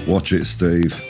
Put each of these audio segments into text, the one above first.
Watch it, Steve.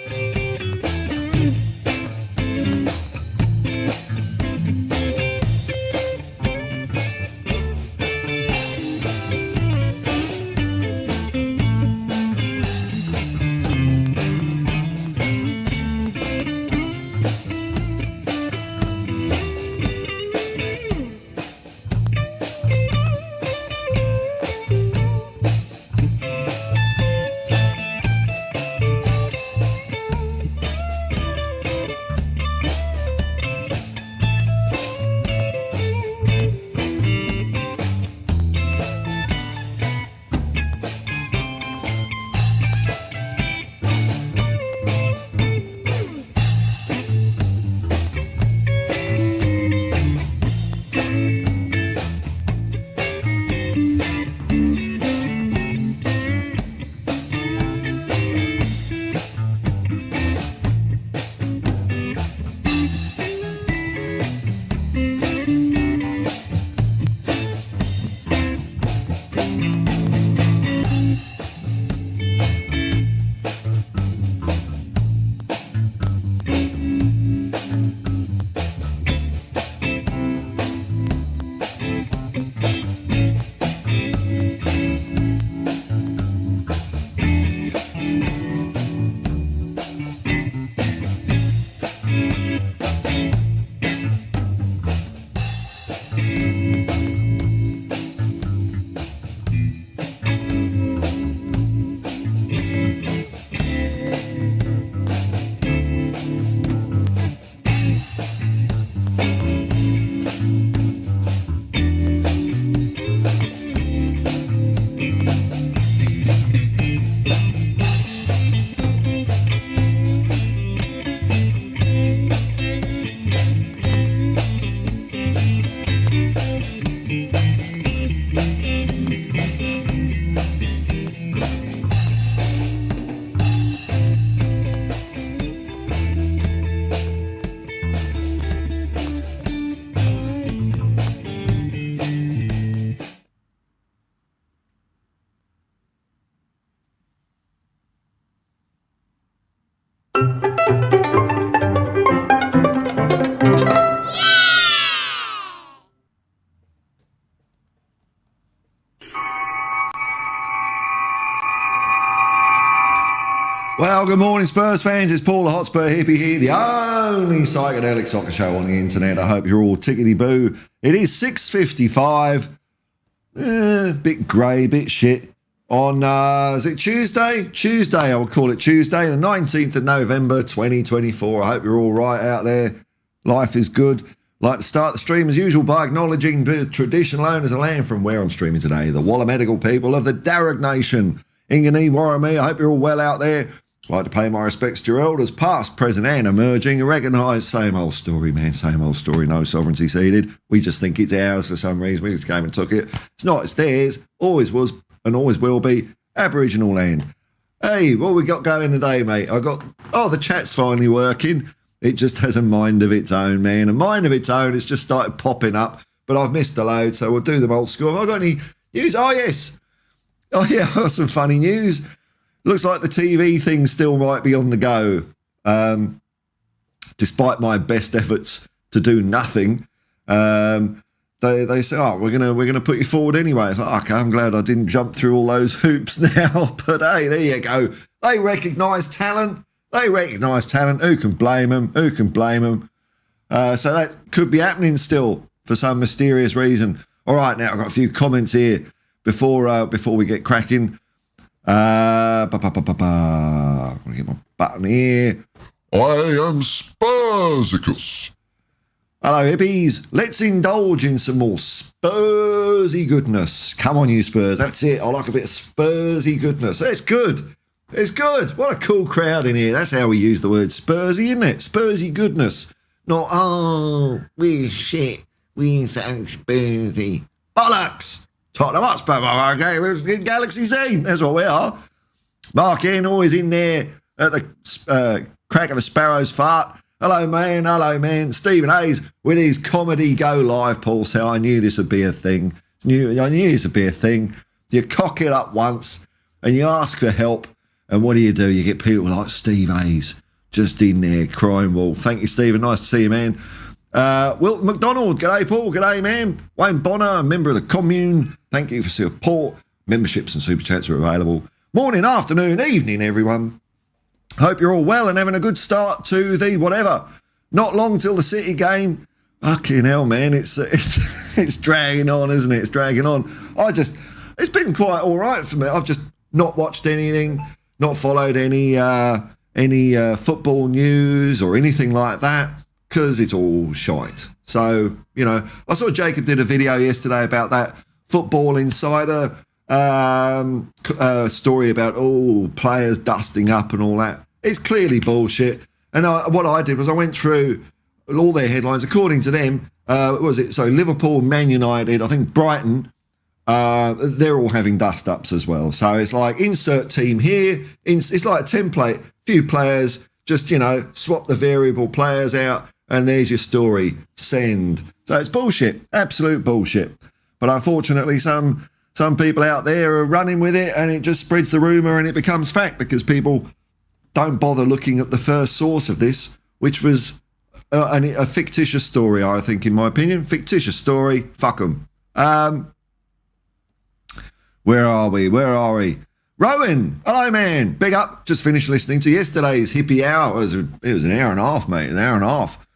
Well, good morning, Spurs fans. It's Paul the Hotspur Hippie here, the only psychedelic soccer show on the internet. I hope you're all tickety-boo. It is 6:55. Bit grey, bit shit. On, is it Tuesday? Tuesday, I'll call it Tuesday, the 19th of November, 2024. I hope you're all right out there. Life is good. Like to start the stream as usual by acknowledging the traditional owners of land from where I'm streaming today, the Wallamedical people of the Darug Nation. Ingani, Warramee, I hope you're all well out there. I'd like to pay my respects to your elders, past, present and emerging, and recognise same old story, man, same old story, no sovereignty ceded. We just think it's ours for some reason. We just came and took it. It's not, it's theirs, always was and always will be, Aboriginal land. Hey, what we got going today, mate? The chat's finally working. It just has a mind of its own, man. A mind of its own. It's just started popping up, but I've missed a load, so we'll do them old school. Have I got any news? Oh, yes. Oh, yeah, I've got some funny news. Looks like the TV thing still might be on the go, despite my best efforts to do nothing. They say, oh, we're gonna put you forward anyway. It's like, okay, I'm glad I didn't jump through all those hoops now. But hey, there you go. They recognise talent. Who can blame them? So that could be happening still for some mysterious reason. All right, now I've got a few comments here before we get cracking. I'm going to get my button here. I am Spursicus. Hello, hippies. Let's indulge in some more Spursy goodness. Come on, you Spurs. That's it. I like a bit of Spursy goodness. It's good. It's good. What a cool crowd in here. That's how we use the word Spursy, isn't it? Spursy goodness. Not, oh, we're shit. We're so Spursy. Bollocks. Tottenham Hotspur, okay, we're in Galaxy Z. That's what we are. Mark N, always in there at the crack of a sparrow's fart. Hello, man. Stephen Hayes with his comedy go live, Paul. So I knew this would be a thing. I knew this would be a thing. You cock it up once and you ask for help, And what do? You get people like Steve Hayes just in there crying wolf. Thank you, Stephen. Nice to see you, man. Wilton McDonald, g'day, Paul. G'day, man. Wayne Bonner, a member of the commune. Thank you for support. Memberships and super chats are available. Morning, afternoon, evening, everyone. Hope you're all well and having a good start to the whatever. Not long till the City game. Fucking hell, man. It's dragging on, isn't it? It's dragging on. It's been quite all right for me. I've just not watched anything, not followed any football news or anything like that, because it's all shite. So, I saw Jacob did a video yesterday about that Football Insider story about all players dusting up and all that. It's clearly bullshit. And what I did was I went through all their headlines. According to them, Liverpool, Man United, I think Brighton, they're all having dust-ups as well. So it's like insert team here. It's like a template. Few players, just, swap the variable players out and there's your story. Send. So it's bullshit. Absolute bullshit. But unfortunately, some people out there are running with it and it just spreads the rumour and it becomes fact because people don't bother looking at the first source of this, which was a fictitious story, I think, in my opinion. Fictitious story. Fuck them. Where are we? Rowan, hello, man. Big up. Just finished listening to yesterday's hippie hour. It was an hour and a half, mate. An hour and a half.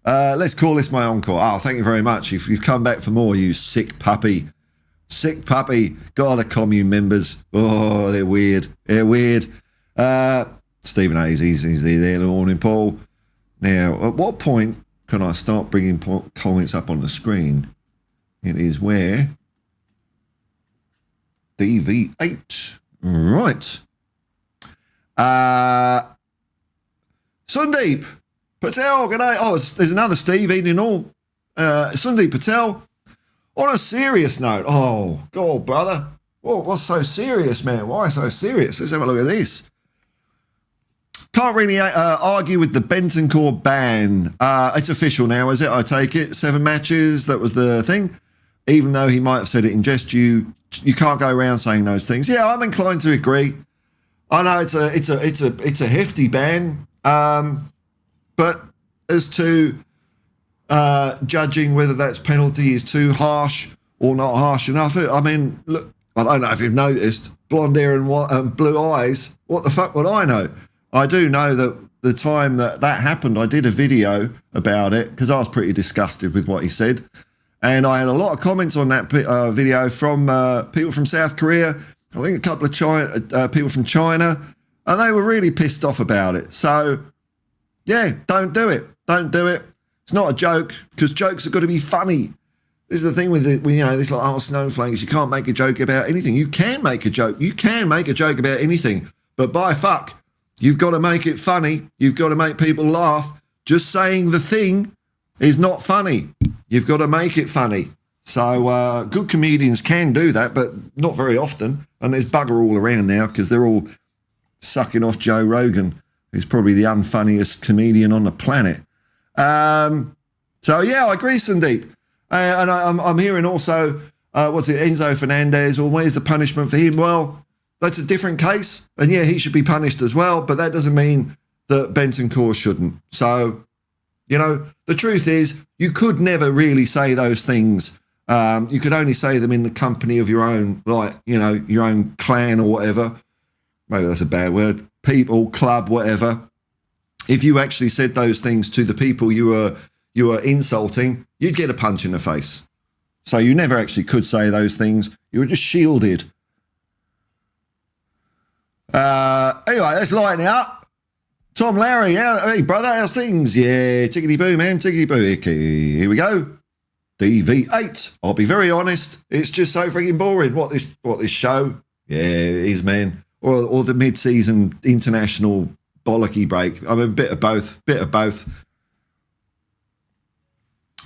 Let's call this my encore. Oh, thank you very much. If you've come back for more, you sick puppy. Sick puppy. God, the commune members. Oh, they're weird. Stephen Hayes, he's there. Good morning, Paul. Now, at what point can I start bringing comments up on the screen? It is where DV8. Right. Sundeep Patel, g'day. Oh, there's another Steve eating all. Sundeep Patel. On a serious note. Oh, God, brother. What's so serious, man? Why so serious? Let's have a look at this. Can't really argue with the Bentancur ban. It's official now, is it? I take it. 7 matches. That was the thing. Even though he might have said it in jest, you can't go around saying those things. Yeah, I'm inclined to agree. I know it's a hefty ban, but as to judging whether that's penalty is too harsh or not harsh enough, I mean, look, I don't know if you've noticed, blonde hair and blue eyes. What the fuck would I know? I do know that the time that happened, I did a video about it because I was pretty disgusted with what he said. And I had a lot of comments on that video from people from South Korea, I think a couple of people from China, and they were really pissed off about it. So, yeah, don't do it. Don't do it. It's not a joke because jokes have got to be funny. This is the thing with it, this like, snowflakes, you can't make a joke about anything. You can make a joke. You can make a joke about anything. But by fuck, you've got to make it funny. You've got to make people laugh. Just saying the thing is not funny. You've got to make it funny. So good comedians can do that, but not very often. And there's bugger all around now because they're all sucking off Joe Rogan, who's probably the unfunniest comedian on the planet. So, yeah, I agree, Sandeep. And I'm hearing also, Enzo Fernandez, well, where's the punishment for him? Well, that's a different case. And, yeah, he should be punished as well, but that doesn't mean that Bentancur shouldn't. So, the truth is you could never really say those things. You could only say them in the company of your own, your own clan or whatever. Maybe that's a bad word. People, club, whatever. If you actually said those things to the people you were insulting, you'd get a punch in the face. So you never actually could say those things. You were just shielded. Anyway, let's lighten it up. Tom Lowry, hey brother, how's things? Yeah, tickety boo, man, tickety boo. Here we go. DV8. I'll be very honest, it's just so freaking boring. What this show? Yeah, it is, man. Or the mid-season international bollocky break. I mean, bit of both.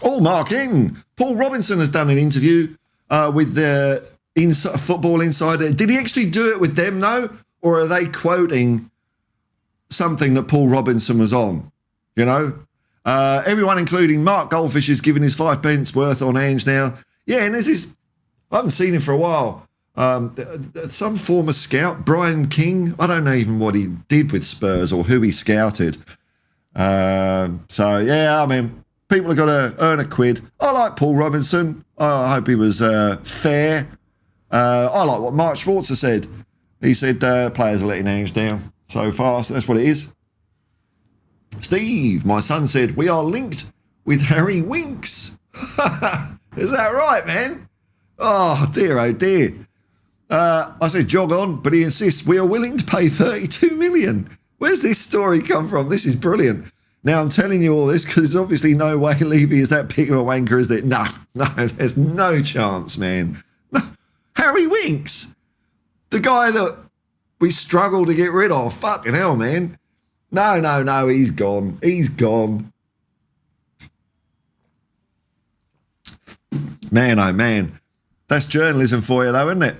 Oh, Mark in. Paul Robinson has done an interview with the Football Insider. Did he actually do it with them though, or are they quoting something that Paul Robinson was on? Everyone, including Mark Goldfish, is giving his 5 pence worth on Ange now. Yeah, and I haven't seen him for a while. Some former scout, Brian King. I don't know even what he did with Spurs or who he scouted. So, yeah, I mean, people have got to earn a quid. I like Paul Robinson. I hope he was fair. I like what Mark Schwarzer said. He said players are letting Ange down so far. So that's what it is. Steve, my son, said, we are linked with Harry Winks. Is that right, man? Oh, dear, oh, dear. I said, jog on, but he insists we are willing to pay 32 million. Where's this story come from? This is brilliant. Now, I'm telling you all this because there's obviously no way Levy is that big of a wanker, is there? No, there's no chance, man. No. Harry Winks, the guy that we struggle to get rid of. Fucking hell, man. No, he's gone. He's gone. Man, oh, man. That's journalism for you, though, isn't it?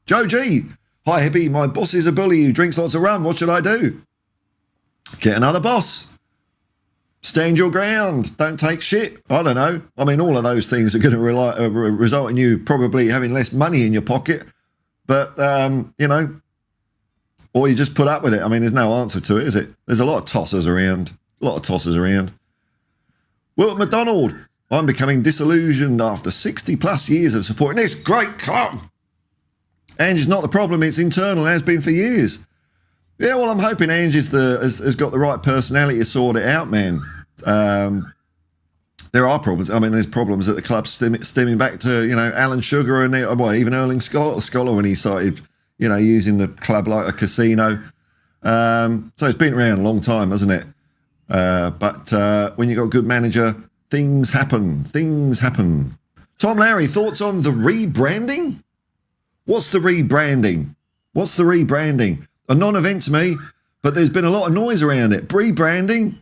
Joe G. Hi, Hippie. My boss is a bully who drinks lots of rum. What should I do? Get another boss. Stand your ground. Don't take shit. I don't know. I mean, all of those things are going to result in you probably having less money in your pocket. But, you know, or you just put up with it. I mean, there's no answer to it, is it? There's a lot of tossers around. Wilt McDonald. I'm becoming disillusioned after 60 plus years of supporting this great club. Ange is not the problem. It's internal and has been for years. Yeah, well, I'm hoping Ange has got the right personality to sort it out, man. There are problems. I mean, there's problems at the club stemming back to, you know, Alan Sugar and even Erling Scholar when he started, you know, using the club like a casino. So it's been around a long time, hasn't it? But when you've got a good manager, things happen. Tom Larry, thoughts on the rebranding? What's the rebranding? A non-event to me, but there's been a lot of noise around it. Rebranding?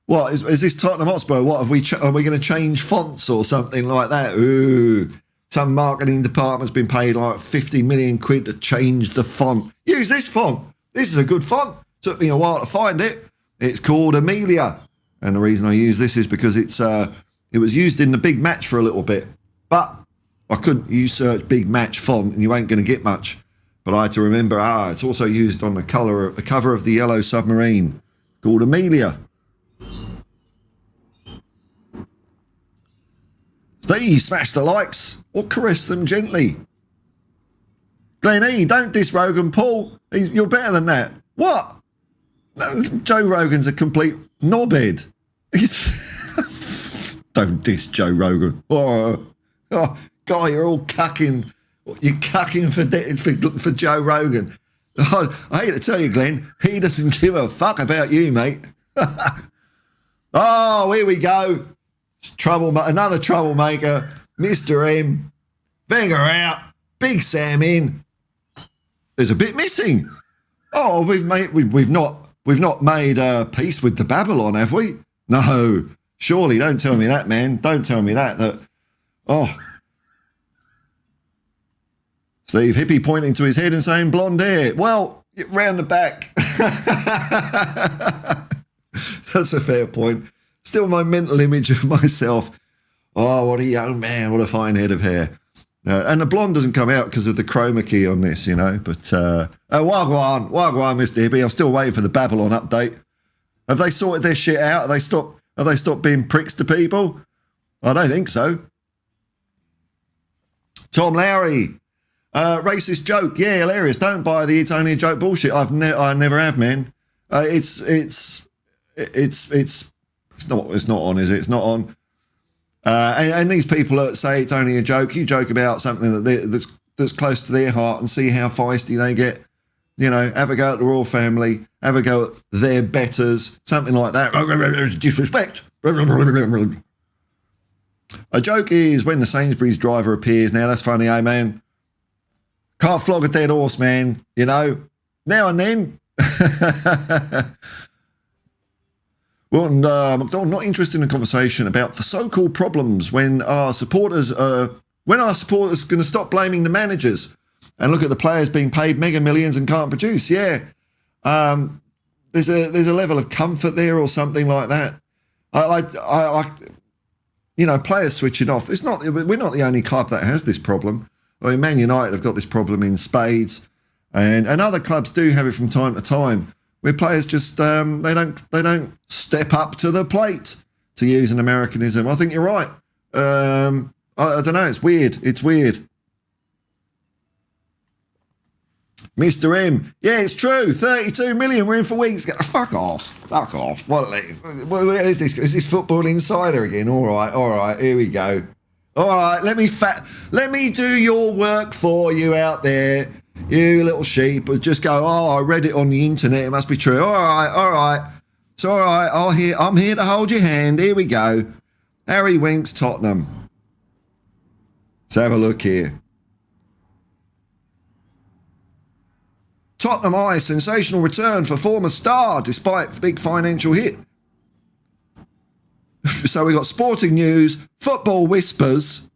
What, is this Tottenham Hotspur? What, are we going to change fonts or something like that? Ooh, some marketing department's been paid like 50 million quid to change the font. Use this font. This is a good font. Took me a while to find it. It's called Amelia. And the reason I use this is because it was used in the Big Match for a little bit. But you search Big Match font and you ain't going to get much. But I had to remember, it's also used on the cover of the Yellow Submarine, called Amelia. Steve, smash the likes or caress them gently. Glenn E, don't diss Rogan, Paul. You're better than that. What? No, Joe Rogan's a complete knobhead. Don't diss Joe Rogan. Oh, God, you're all cucking. You're cucking for Joe Rogan. I hate to tell you, Glenn, he doesn't give a fuck about you, mate. Oh, here we go. Another troublemaker. Mr. M. Wenger out. Big Sam in. There's a bit missing. Oh, we've not made peace with the Babylon, have we? No. Surely, don't tell me that, man. Don't tell me that. Steve Hippie pointing to his head and saying blonde hair. Well, round the back. That's a fair point. Still my mental image of myself. Oh, what a young man. What a fine head of hair. And the blonde doesn't come out because of the chroma key on this, you know. But, wagwan, Mr. Hippie. I'm still waiting for the Babylon update. Have they sorted their shit out? Have they stopped being pricks to people? I don't think so. Tom Lowry. Racist joke. Yeah, hilarious. Don't buy the it's only a joke bullshit. I never have, man. It's not on, is it? It's not on. And these people that say it's only a joke, you joke about something that's close to their heart and see how feisty they get. You know, have a go at the royal family, have a go at their betters, something like that. Disrespect. A joke is when the Sainsbury's driver appears. Now, that's funny, eh, man? Can't flog a dead horse, man. You know, now and then. Well, and McDonald, not interested in a conversation about the so-called problems when our supporters are going to stop blaming the managers and look at the players being paid mega millions and can't produce. Yeah, there's a level of comfort there or something like that. I players switching off. We're not the only club that has this problem. I mean, Man United have got this problem in spades, and other clubs do have it from time to time, where players just they don't step up to the plate, to use an Americanism. I think you're right. I don't know. It's weird. It's weird. Mr. M. Yeah, it's true. 32 million. We're in for weeks. Fuck off. Fuck off. What is this? Is this Football Insider again? All right. Here we go. All right. Let me do your work for you out there. You little sheep. Just go, oh, I read it on the internet. It must be true. All right. It's all right. I'm here to hold your hand. Here we go. Harry Winks, Tottenham. Let's have a look here. Tottenham eye sensational return for former star despite big financial hit. So we got sporting news, football whispers.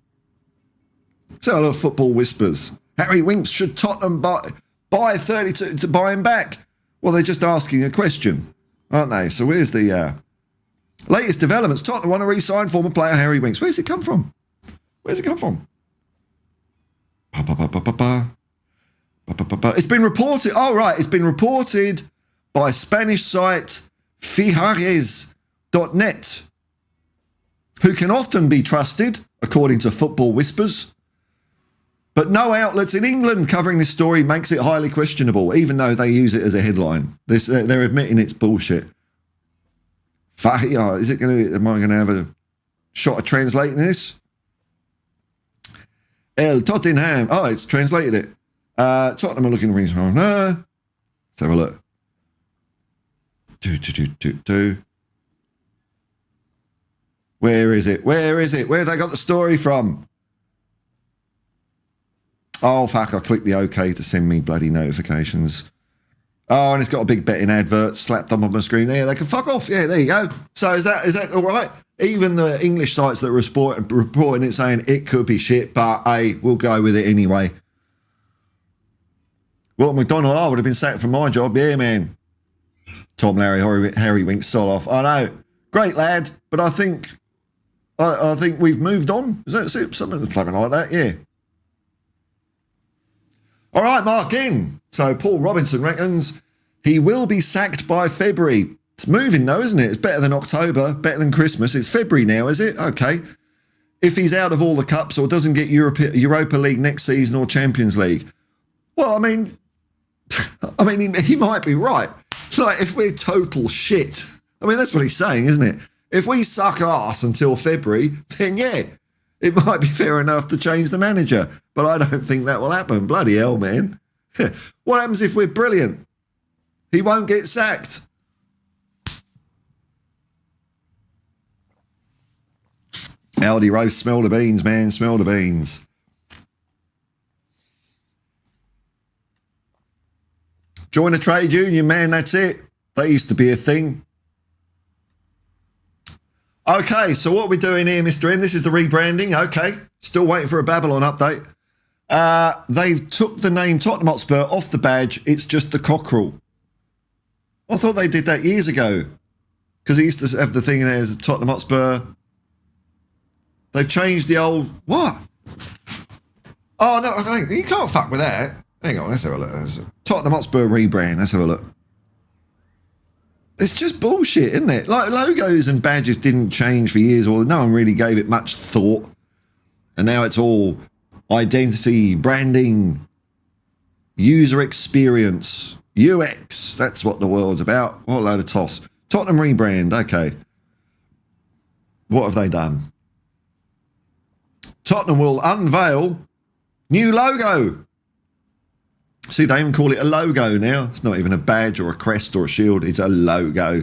Let's have a look at football whispers. Harry Winks, should Tottenham buy 32 to buy him back? Well, they're just asking a question, aren't they? So where's the latest developments? Tottenham want to re-sign former player Harry Winks. Where's it come from? It's been reported. Oh, right. It's been reported by Spanish site Fijares.net, who can often be trusted, according to Football Whispers. But no outlets in England covering this story makes it highly questionable, even though they use it as a headline. They're admitting it's bullshit. Am I going to have a shot at translating this? El Tottenham. Oh, it's translated it. Tottenham are looking to reach. Let's have a look. Where is it? Where have they got the story from? Oh, fuck, I clicked the OK to send me bloody notifications. Oh, and it's got a big betting advert slapped on my screen there. They can fuck off. Yeah, there you go. So is that all right? Even the English sites that are reporting it saying it could be shit, but hey, we'll go with it anyway. Well, McDonald, I would have been sacked from my job. Yeah, man. Tom Larry, Harry Winks, sol off. I know. Great lad, but I think we've moved on. Is that something like that? Yeah. All right, Mark in. So Paul Robinson reckons he will be sacked by February. It's moving though, isn't it? It's better than October, better than Christmas. It's February now, is it? Okay. If he's out of all the cups or doesn't get Europa League next season or Champions League. Well, I mean, he might be right. Like, if we're total shit, I mean, that's what he's saying, isn't it? If we suck arse until February, then yeah, it might be fair enough to change the manager. But I don't think that will happen. Bloody hell, man. What happens if we're brilliant? He won't get sacked. Aldi roast, smell the beans, man, smell the beans. Join a trade union, man, that's it. That used to be a thing. Okay, so what are we doing here, Mr. M? This is the rebranding. Okay, still waiting for a Babylon update. They've took the name Tottenham Hotspur off the badge. It's just the cockerel. I thought they did that years ago because it used to have the thing in there, Tottenham Hotspur. They've changed the old... What? Oh, no, you can't fuck with that. Hang on, let's have a look. Tottenham Hotspur rebrand. Let's have a look. It's just bullshit, isn't it? Like, logos and badges didn't change for years, or no one really gave it much thought. And now it's all identity, branding, user experience, UX. That's what the world's about. What a load of toss. Tottenham rebrand. Okay. What have they done? Tottenham will unveil new logo. See, they even call it a logo now. It's not even a badge or a crest or a shield. It's a logo.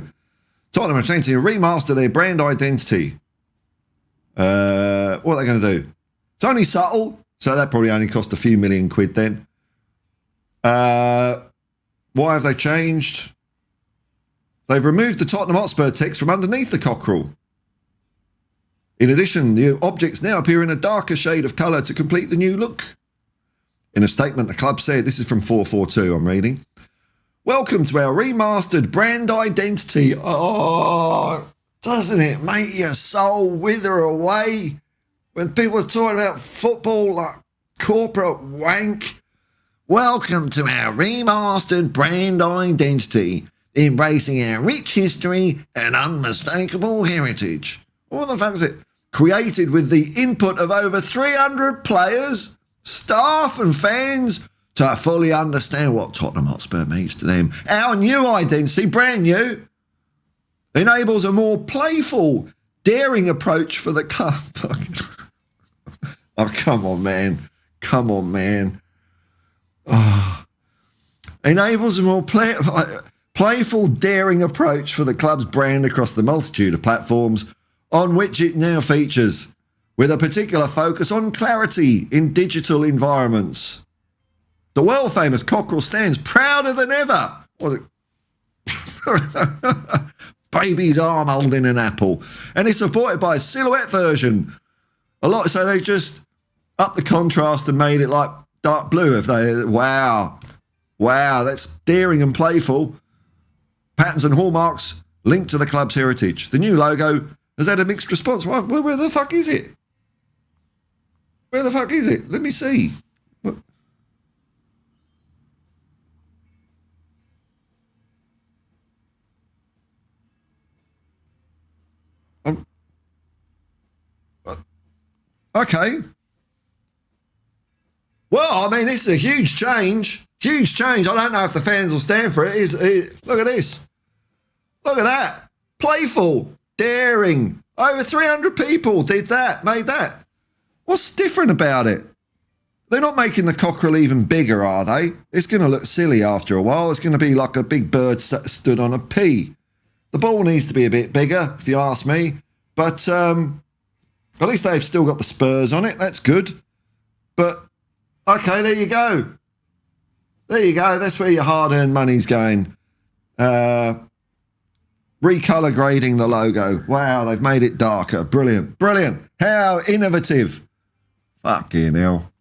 Tottenham are attempting to remaster their brand identity. What are they going to do? It's only subtle, so that probably only cost a few million quid then. Why have they changed? They've removed the Tottenham Hotspur text from underneath the cockerel. In addition, the objects now appear in a darker shade of colour to complete the new look. In a statement, the club said, this is from 442, I'm reading, "Welcome to our remastered brand identity." Oh, doesn't it make your soul wither away when people are talking about football? Like, corporate wank. Welcome to our remastered brand identity, embracing our rich history and unmistakable heritage. What the fuck is it? Created with the input of over 300 players, staff and fans to fully understand what Tottenham Hotspur means to them. Our new identity, brand new, enables a more playful, daring approach for the club. Oh, come on, man. Come on, man. Oh. Enables a more playful, daring approach for the club's brand across the multitude of platforms on which it now features, with a particular focus on clarity in digital environments. The world-famous cockerel stands prouder than ever. Was it? Baby's arm holding an apple. And it's supported by a silhouette version. So they just upped the contrast and made it like dark blue. Wow, that's daring and playful. Patterns and hallmarks linked to the club's heritage. The new logo has had a mixed response. Where the fuck is it? Where the fuck is it? Let me see. What? Okay. Well, I mean, this is a huge change. Huge change. I don't know if the fans will stand for it. Look at this. Look at that. Playful, daring. Over 300 people did that, made that. What's different about it? They're not making the cockerel even bigger, are they? It's going to look silly after a while. It's going to be like a big bird stood on a pea. The ball needs to be a bit bigger, if you ask me. But at least they've still got the Spurs on it. That's good. But, okay, there you go. There you go. That's where your hard-earned money's going. Recolour grading the logo. Wow, they've made it darker. Brilliant. Brilliant. How innovative. Fucking hell.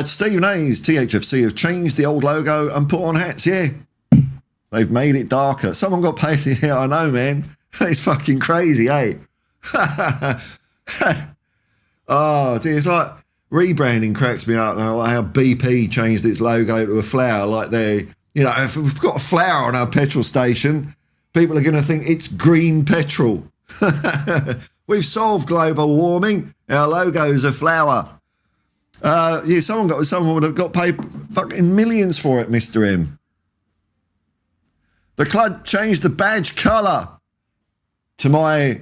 Steve Nays, THFC, have changed the old logo and put on hats. Yeah. They've made it darker. Someone got paid. Yeah, I know, man. It's fucking crazy, eh? Oh, dear. It's like rebranding cracks me up now. Like how BP changed its logo to a flower. Like if we've got a flower on our petrol station, people are going to think it's green petrol. We've solved global warming. Our logo's a flower. Yeah, someone would have got paid fucking millions for it, Mr. M. The club changed the badge colour. To my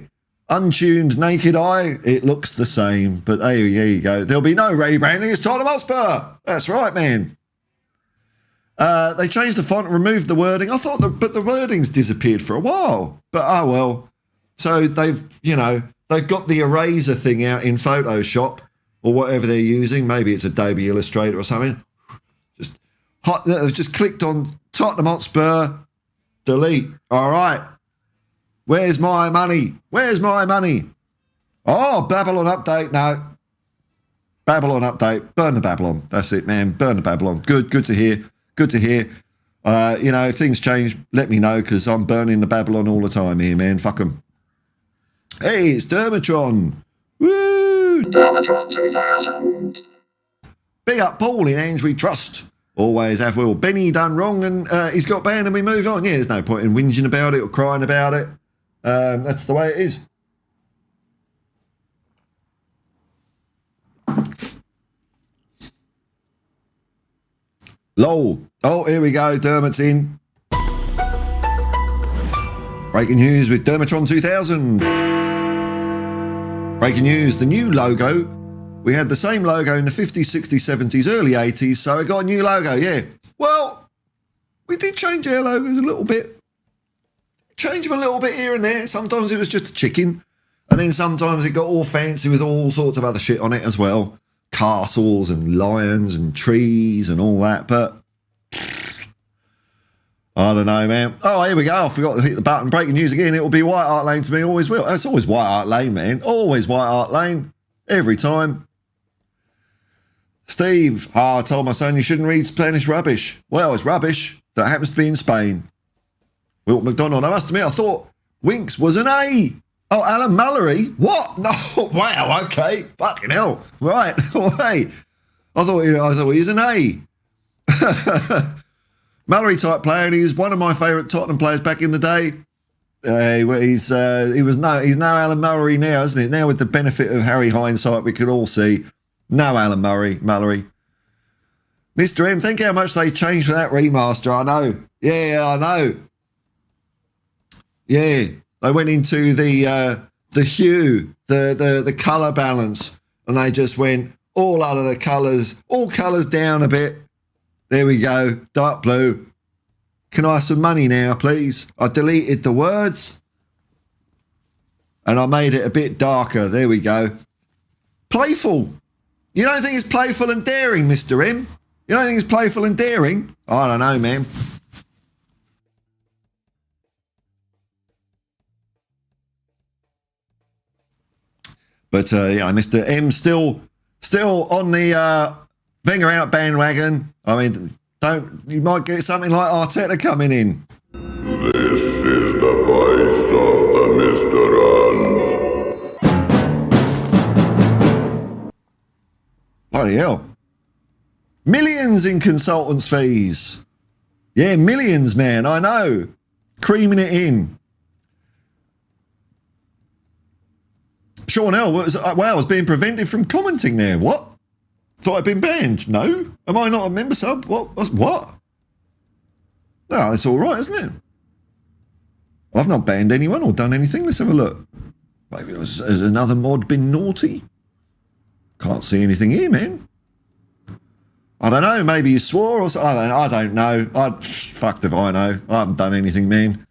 untuned naked eye, it looks the same. But there you go. There'll be no rebranding. It's Tottenham Hotspur. That's right, man. They changed the font and removed the wording. I thought but the wording's disappeared for a while. But oh well. So they've got the eraser thing out in Photoshop or whatever they're using. Maybe it's Adobe Illustrator or something. They've just clicked on Tottenham Hotspur. Delete. All right. Where's my money? Where's my money? Oh, Babylon update. No. Babylon update. Burn the Babylon. That's it, man. Burn the Babylon. Good to hear. Good to hear. If things change, let me know because I'm burning the Babylon all the time here, man. Fuck them. Hey, it's Dermatron. Woo! Dermatron 2000. Big up Paul in Ange we trust. Always have will. Benny done wrong and he's got banned and we move on. Yeah, there's no point in whinging about it or crying about it. That's the way it is. Lol. Oh, here we go. Dermot's in. Breaking news with Dermatron 2000. Breaking news. The new logo. We had the same logo in the 50s, 60s, 70s, early 80s, so I got a new logo, yeah. Well, we did change our logos a little bit. Change them a little bit here and there. Sometimes it was just a chicken, and then sometimes it got all fancy with all sorts of other shit on it as well. Castles and lions and trees and all that, but I don't know, man. Oh, here we go. I forgot to hit the button. Breaking news again. It will be White Hart Lane to me. Always will. It's always White Hart Lane, man. Always White Hart Lane. Every time. Steve, I told my son you shouldn't read Spanish rubbish. Well, it's rubbish. That happens to be in Spain. Wilt McDonald, I must admit, I thought Winks was an A. Oh, Alan Mallory? What? No. Wow. Okay. Fucking hell. Right. Wait. I thought he was an A. Mallory type player, and he was one of my favourite Tottenham players back in the day. He's no Alan Mallory now, isn't it? Now with the benefit of Harry hindsight, we could all see no Alan Mallory. Mr. M, think how much they changed for that remaster. I know. Yeah, I know. Yeah, they went into the hue, the colour balance, and they just went all out of the colours, all colours down a bit. There we go, dark blue. Can I have some money now, please? I deleted the words and I made it a bit darker. There we go. Playful. You don't think it's playful and daring, Mr. M? You don't think it's playful and daring? I don't know, man. But yeah, Mr. M still on the Wenger out bandwagon. I mean, you might get something like Arteta coming in. This is the voice of the Mr. Bloody hell. Millions in consultants' fees. Yeah, millions, man, I know. Creaming it in. Sean L, wow, I was being prevented from commenting there. What? Thought I'd been banned. No? Am I not a member sub? What? No, it's all right, isn't it? I've not banned anyone or done anything. Let's have a look. Maybe has another mod been naughty? Can't see anything here, man. I don't know. Maybe you swore or something. I don't know. Fuck if I know. I haven't done anything, man.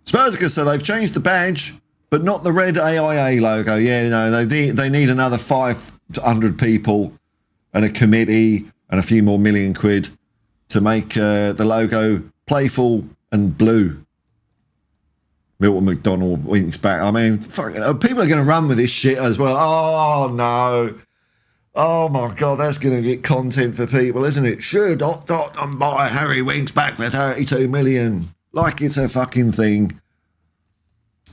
Spursicus, so they've changed the badge, but not the red AIA logo. Yeah, no, they need another 500 people and a committee and a few more million quid to make the logo playful and blue. Milton McDonald winks back. I mean, fucking, people are going to run with this shit as well. Oh, no. Oh, my God, that's going to get content for people, isn't it? Should and buy Harry winks back for 32 million. Like it's a fucking thing.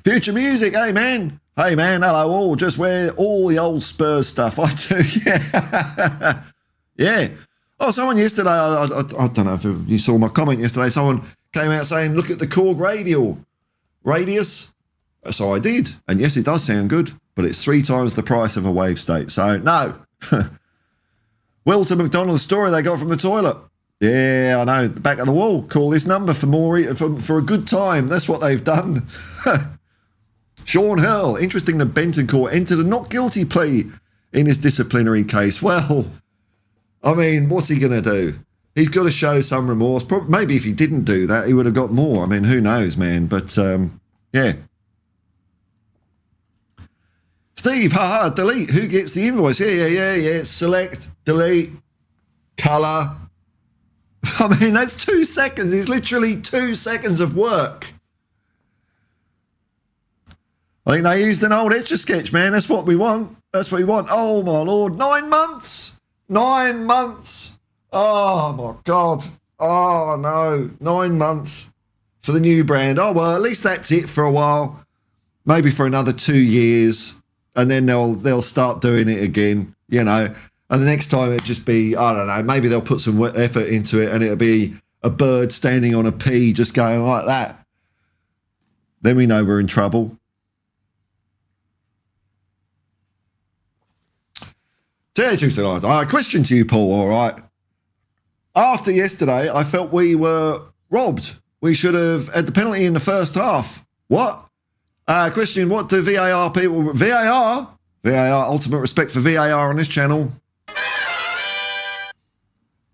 Future music, hey, man. Hey, man, hello all. Just wear all the old Spurs stuff. I do, yeah. Yeah. Oh, someone yesterday, I don't know if you saw my comment yesterday, someone came out saying, look at the Korg radius. So I did. And yes, it does sound good, but it's 3 times the price of a wave state. So, no. Wilton McDonald's story they got from the toilet. Yeah, I know. The back of the wall. Call this number for a good time. That's what they've done. Sean Hurl. Interesting that Bentancur entered a not guilty plea in his disciplinary case. Well, I mean, what's he going to do? He's got to show some remorse. Maybe if he didn't do that, he would have got more. I mean, who knows, man? But, yeah. Steve, haha, delete. Who gets the invoice? Yeah. Select, delete, colour. I mean, that's 2 seconds. It's literally 2 seconds of work. I think they used an old Etch-a-Sketch, man. That's what we want. That's what we want. Oh, my Lord. 9 months. 9 months. Oh, my God. Oh, no. 9 months for the new brand. Oh, well, at least that's it for a while. Maybe for another 2 years. And then they'll start doing it again, you know. And the next time it'll just be, I don't know, maybe they'll put some effort into it and it'll be a bird standing on a pea just going like that. Then we know we're in trouble. Question to you, Paul, all right. After yesterday, I felt we were robbed. We should have had the penalty in the first half. What? Question, what do VAR people... VAR, ultimate respect for VAR on this channel.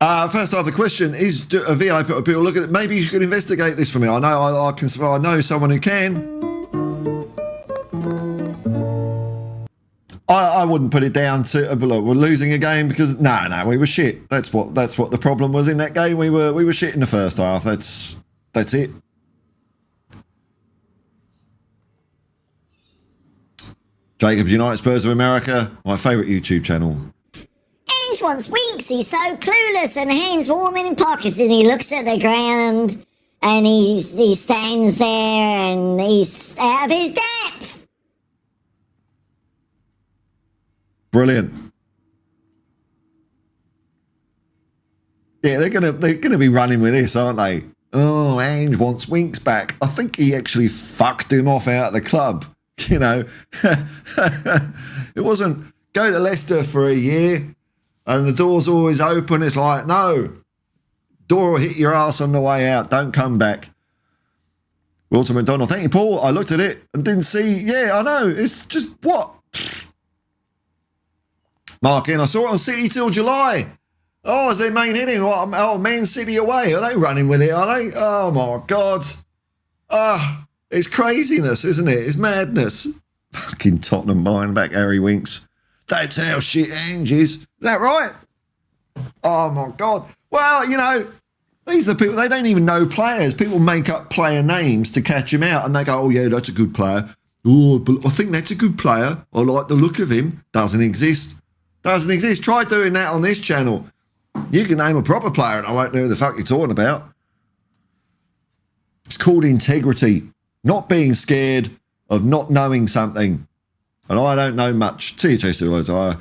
First off, the question is, do a VAR people look at it? Maybe you should investigate this for me. I know I know someone who can. I wouldn't put it down to look, we're losing a game because no, we were shit. That's what the problem was in that game. We were shit in the first half. That's it. Jacob's United Spurs of America, my favourite YouTube channel. Ange wants winks, he's so clueless and hands warm in pockets and he looks at the ground and he stands there and he's out of his depth. Brilliant. Yeah, they're gonna be running with this, aren't they? Oh, Ange wants Winks back. I think he actually fucked him off out of the club. You know, it wasn't go to Leicester for a year and the door's always open. It's like, no, door will hit your ass on the way out. Don't come back. Wilton McDonald, thank you, Paul. I looked at it and didn't see. Yeah, I know. It's just what? Mark in, I saw it on City till July. Oh, is their main hitting? What? Oh, Man City away. Are they running with it? Are they? Oh, my God. It's craziness, isn't it? It's madness. Fucking Tottenham buying back Harry Winks. That's how shit Ange is. Is that right? Oh, my God. Well, you know, these are the people, they don't even know players. People make up player names to catch him out, and they go, oh, yeah, that's a good player. Oh, but I think that's a good player. I like the look of him. Doesn't exist. Doesn't exist. Try doing that on this channel. You can name a proper player and I won't know who the fuck you're talking about. It's called integrity. Not being scared of not knowing something. And I don't know much. See you, Chase. By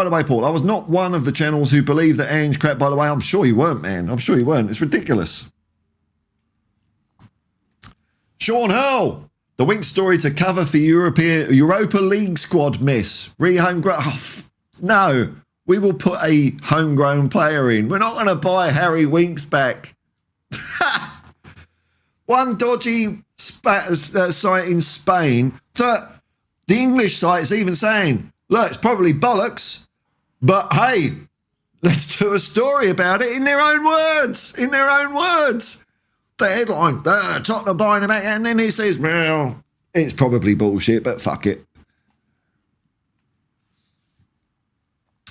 the way, Paul, I was not one of the channels who believed that Ange crap. By the way, I'm sure you weren't, man. I'm sure you weren't. It's ridiculous. Sean Hurl. The Winks story to cover for Europa League squad mess. No. We will put a homegrown player in. We're not going to buy Harry Winks back. One dodgy site in Spain that the English site is even saying, look, it's probably bollocks, but hey, let's do a story about it in their own words. In their own words. The headline, Tottenham buying him back, and then he says, well, it's probably bullshit, but fuck it.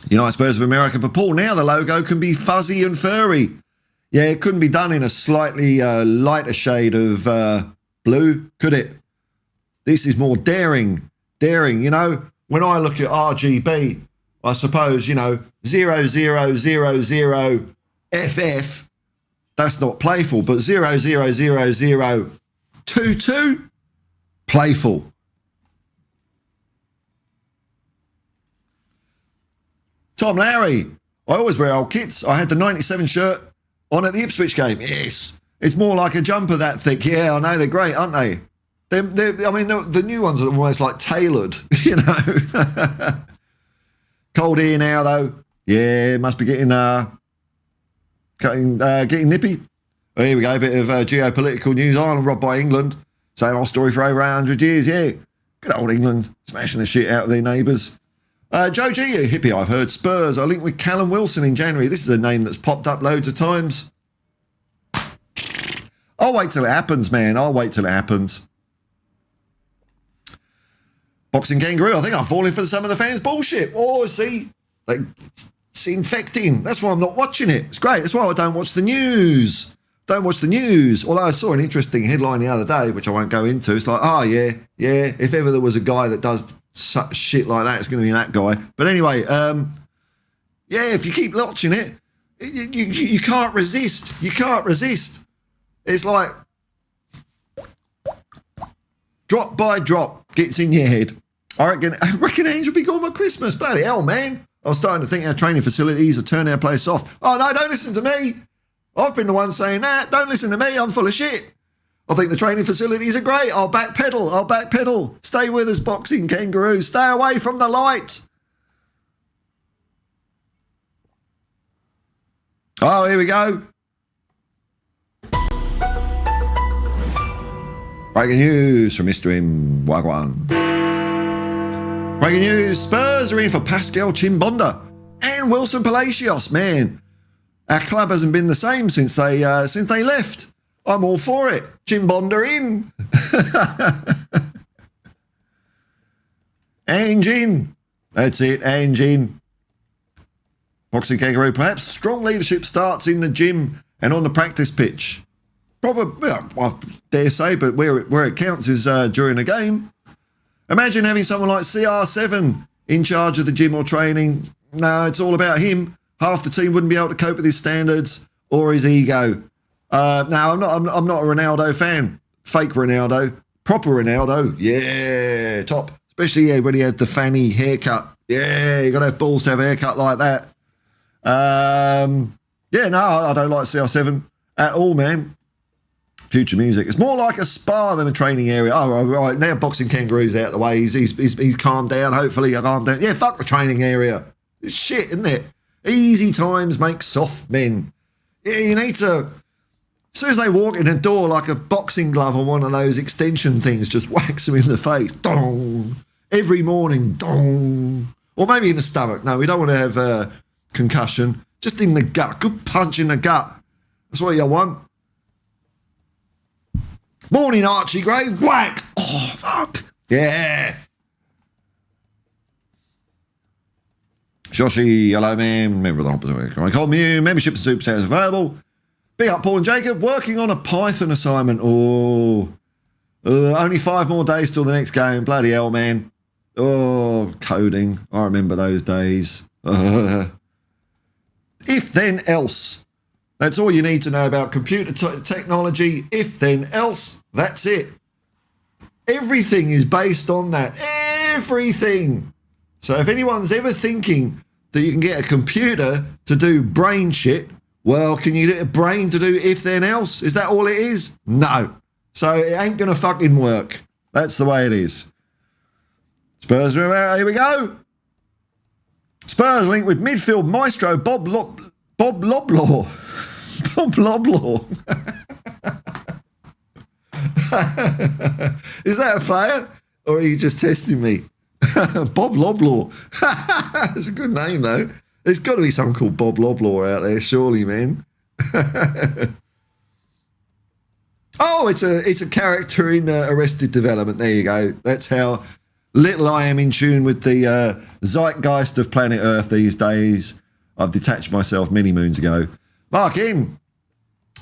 United Spurs of America, but Paul, now the logo can be fuzzy and furry. Yeah, it couldn't be done in a slightly lighter shade of blue, could it? This is more daring. You know, when I look at RGB, I suppose, you know, 0000 FF, that's not playful, but 000022, playful. Tom Lowry, I always wear old kits. I had the 97 shirt on at the Ipswich game. Yes. It's more like a jumper that thick. Yeah, I know. They're great, aren't they? I mean, the new ones are almost like tailored, you know. Cold here now, though. Yeah, must be getting nippy. Oh, here we go. A bit of geopolitical news. Ireland robbed by England. Same old story for over 100 years. Yeah. Good old England smashing the shit out of their neighbours. Joe G, a hippie, I've heard. Spurs are linked with Callum Wilson in January. This is a name that's popped up loads of times. I'll wait till it happens, man. I'll wait till it happens. Boxing Kangaroo, I think I'm falling for some of the fans' bullshit. Oh, see? It's infecting. That's why I'm not watching it. It's great. That's why I don't watch the news. Although I saw an interesting headline the other day, which I won't go into. It's like, oh, yeah, if ever there was a guy that does such shit like that, it's going to be that guy. But anyway, if you keep watching it, you can't resist. You can't resist. It's like drop by drop gets in your head. I reckon Ange will be gone by Christmas. Bloody hell, man. I was starting to think our training facilities are turning our place off. Oh, no, don't listen to me. I've been the one saying that. Don't listen to me. I'm full of shit. I think the training facilities are great. I'll backpedal. Stay with us, Boxing Kangaroo. Stay away from the light. Oh, here we go. Breaking news from Mr. M. Wagwan. Breaking news. Spurs are in for Pascal Chimbonda and Wilson Palacios. Man, our club hasn't been the same since they left. I'm all for it. Chimbonda in. Ange in. That's it, Ange in. Boxing Kangaroo, perhaps strong leadership starts in the gym and on the practice pitch. Probably, I dare say, but where it counts is during a game. Imagine having someone like CR7 in charge of the gym or training. No, it's all about him. Half the team wouldn't be able to cope with his standards or his ego. Now, I'm not a Ronaldo fan. Fake Ronaldo. Proper Ronaldo. Yeah, top. Especially when he had the fanny haircut. Yeah, you got to have balls to have a haircut like that. Yeah, no, I don't like CR7 at all, man. Future music. It's more like a spa than a training area. Oh, right, now boxing kangaroos out of the way. He's calmed down. Hopefully, I calmed down. Yeah, fuck the training area. It's shit, isn't it? Easy times make soft men. Yeah, you need to... As soon as they walk in the door like a boxing glove on one of those extension things, just whacks them in the face. Dong. Every morning. Dong. Or maybe in the stomach. No, we don't want to have a concussion. Just in the gut. Good punch in the gut. That's what you want. Morning, Archie Gray. Whack. Oh, fuck. Yeah. Shoshi, hello, man. Member of the Hotspur Hippie. Membership and super sales available. Big up, Paul and Jacob. Working on a Python assignment. Oh, only 5 more days till the next game. Bloody hell, man. Oh, coding. I remember those days. If then else. That's all you need to know about computer technology. If then else. That's it. Everything is based on that. Everything. So if anyone's ever thinking that you can get a computer to do brain shit, well, can you get a brain to do if then else? Is that all it is? No. So it ain't going to fucking work. That's the way it is. Spurs, here we go. Spurs linked with midfield maestro Bob Loblaw. Bob Loblaw. Is that a player? Or are you just testing me? Bob Loblaw. That's a good name, though. There's got to be someone called Bob Loblaw out there, surely, man. Oh, it's a character in Arrested Development. There you go. That's how little I am in tune with the zeitgeist of planet Earth these days. I've detached myself many moons ago. Mark in.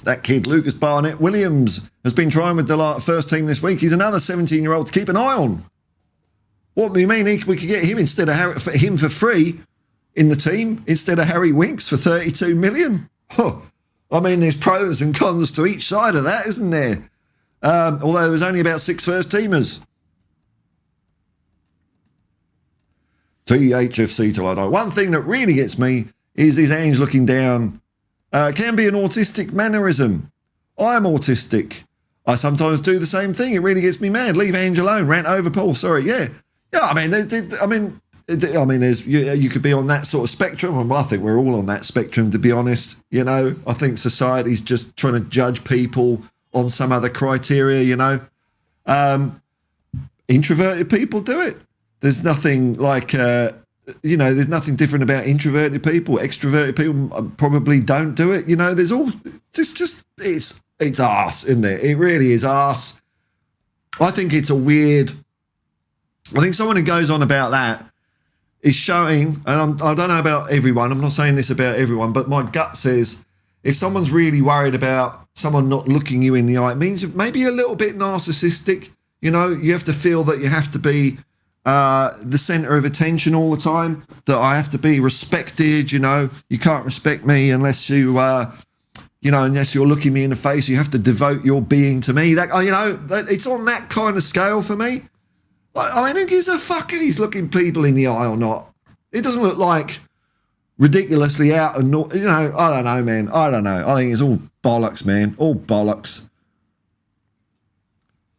That kid, Lucas Barnett Williams, has been trying with the first team this week. He's another 17-year-old to keep an eye on. What do you mean we could get him instead of him for free in the team instead of Harry Winks for 32 million? Huh. I mean, there's pros and cons to each side of that, isn't there? Although there was only about 6 first-teamers. THFC till I die. One thing that really gets me is Ange looking down. Can be an autistic mannerism. I'm autistic. I sometimes do the same thing. It really gets me mad. Leave Ange alone. Rant over Paul. Sorry. Yeah. Yeah. I mean, there's you could be on that sort of spectrum. Well, I think we're all on that spectrum, to be honest. You know, I think society's just trying to judge people on some other criteria. You know, introverted people do it. There's nothing like. There's nothing different about introverted people. Extroverted people probably don't do it. You know, there's all. It's arse, isn't it? It really is arse. I think it's a weird. I think someone who goes on about that is showing, and I don't know about everyone. I'm not saying this about everyone, but my gut says if someone's really worried about someone not looking you in the eye, it means maybe a little bit narcissistic. You know, you have to feel that you have to be the center of attention all the time, that I have to be respected. You know, you can't respect me unless you, unless you're looking me in the face. You have to devote your being to me. It's on that kind of scale for me. I mean, who gives a fuck if he's looking people in the eye or not? It doesn't look like ridiculously out and I don't know, man. I don't know. I think it's all bollocks, man. All bollocks.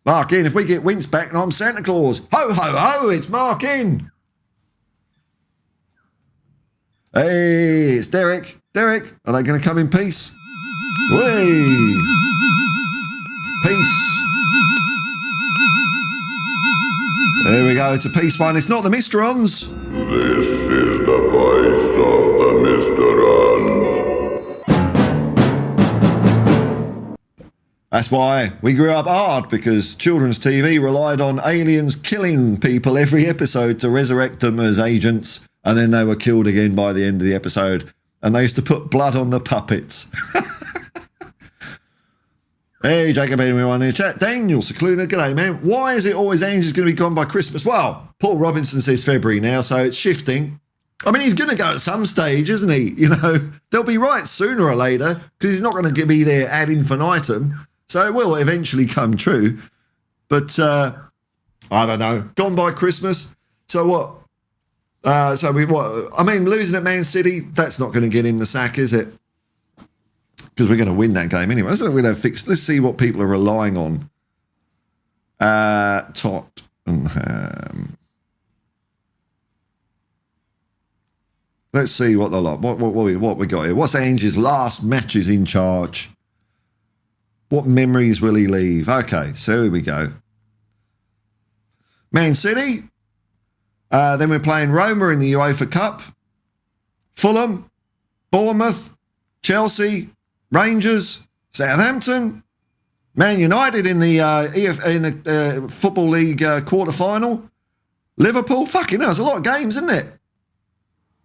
Mark in. If we get Winks back, and I'm Santa Claus. Ho, ho, ho, it's Mark in. Hey, it's Derek. Derek, are they going to come in peace? Way. Peace. There we go. It's a peace one. It's not the Misterons. This is the voice of the Misterons. That's why we grew up hard, because children's TV relied on aliens killing people every episode to resurrect them as agents, and then they were killed again by the end of the episode. And they used to put blood on the puppets. Hey, Jacob, anyone in the chat? Daniel Secluna, g'day, man. Why is it always Ange is going to be gone by Christmas? Well, Paul Robinson says February now, so it's shifting. I mean, he's going to go at some stage, isn't he? You know, they'll be right sooner or later because he's not going to be there ad infinitum. So it will eventually come true. But I don't know. Gone by Christmas. So what? I mean, losing at Man City, that's not going to get him the sack, is it? Because we're going to win that game anyway. Let's see what people are relying on. Tottenham. Let's see what we got here. What's Ange's last matches in charge? What memories will he leave? Okay, so here we go. Man City. Then we're playing Roma in the UEFA Cup. Fulham, Bournemouth, Chelsea, Rangers, Southampton, Man United in the Football League quarter-final. Liverpool. Fucking hell, it's a lot of games, isn't it?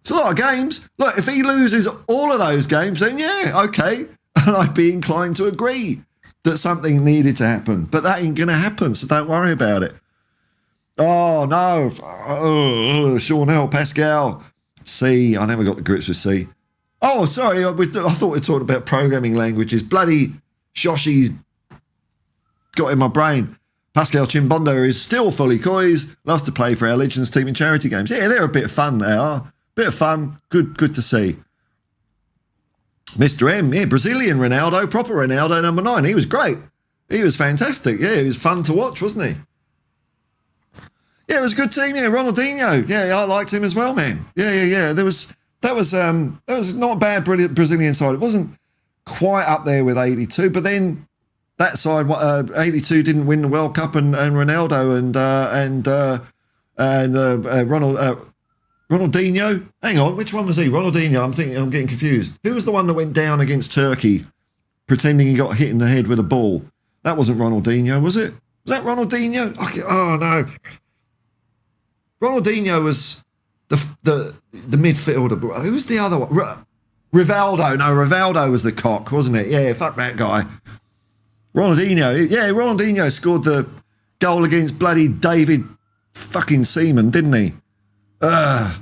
It's a lot of games. Look, if he loses all of those games, then yeah, okay. And I'd be inclined to agree that something needed to happen. But that ain't going to happen, so don't worry about it. Oh, no. Sean L. Pascal. C. I never got the grips with C. Oh, sorry. I thought we were talking about programming languages. Bloody Shoshi's got in my brain. Pascal Chimbondo is still fully coys. Loves to play for our Legends team in charity games. Yeah, they're a bit of fun, they are. Bit of fun. Good to see. Mr. M, yeah, Brazilian Ronaldo, proper Ronaldo, number 9. He was great. He was fantastic. Yeah, he was fun to watch, wasn't he? Yeah, it was a good team. Yeah, Ronaldinho. Yeah, I liked him as well, man. Yeah. That was not a bad Brazilian side. It wasn't quite up there with 82, but then that side, 82 didn't win the World Cup, and Ronaldo and Ronaldinho. Hang on, which one was he? Ronaldinho. I'm getting confused. Who was the one that went down against Turkey, pretending he got hit in the head with a ball? That wasn't Ronaldinho, was it? Was that Ronaldinho? Oh no. Ronaldinho was the midfielder. Who was the other one? Rivaldo. No, Rivaldo was the cock, wasn't it? Yeah, fuck that guy. Ronaldinho. Yeah, Ronaldinho scored the goal against bloody David fucking Seaman, didn't he? Tom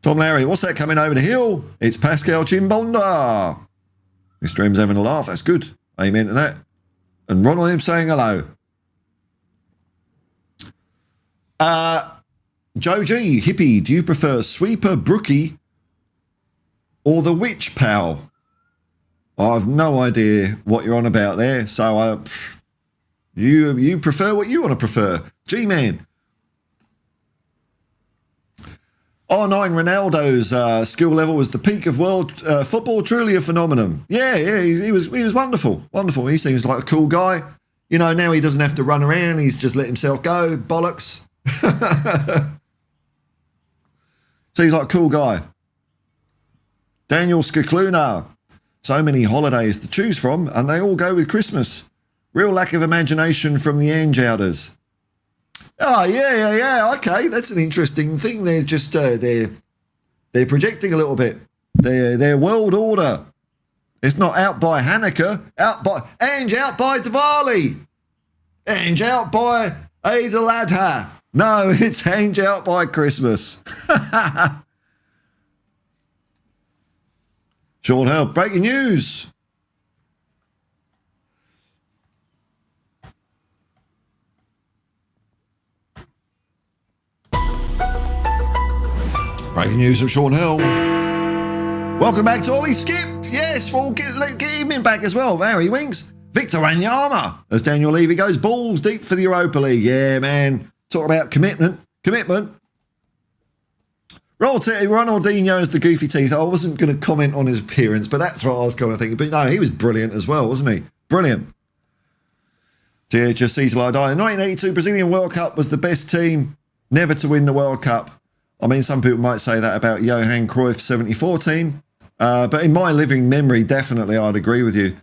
Larry, what's that coming over the hill? It's Pascal Chimbonda. Mr. M's having a laugh. That's good. Amen to that. And Ronald M saying hello. Joe G, Hippie, do you prefer Sweeper Brookie or the Witch Pal? I've no idea what you're on about there. So you prefer what you want to prefer. G-Man. R9 Ronaldo's skill level was the peak of world football. Truly a phenomenon. Yeah, he was wonderful. Wonderful. He seems like a cool guy. You know, now he doesn't have to run around. He's just let himself go. Bollocks. Seems like a cool guy. Daniel Skakluna. So many holidays to choose from, and they all go with Christmas. Real lack of imagination from the Ange outers. Oh, yeah. Okay, that's an interesting thing. They're just they're projecting a little bit. Their world order. It's not out by Hanukkah, out by Diwali, Ange out by Eid al-Adha. No, it's Ange out by Christmas. Sean Hell, breaking news. Breaking news from Sean Hill. Welcome back to Ollie Skip. Yes, we'll get him in back as well. Harry Winks. Victor Wanyama. As Daniel Levy goes balls deep for the Europa League. Yeah, man. Talk about commitment. Ronaldinho's the goofy teeth. I wasn't going to comment on his appearance, but that's what I was kind of thinking. But no, he was brilliant as well, wasn't he? Brilliant. THFC till I die. The 1982 Brazilian World Cup was the best team never to win the World Cup. I mean, some people might say that about Johan Cruyff's 74 team. But in my living memory, definitely I'd agree with you.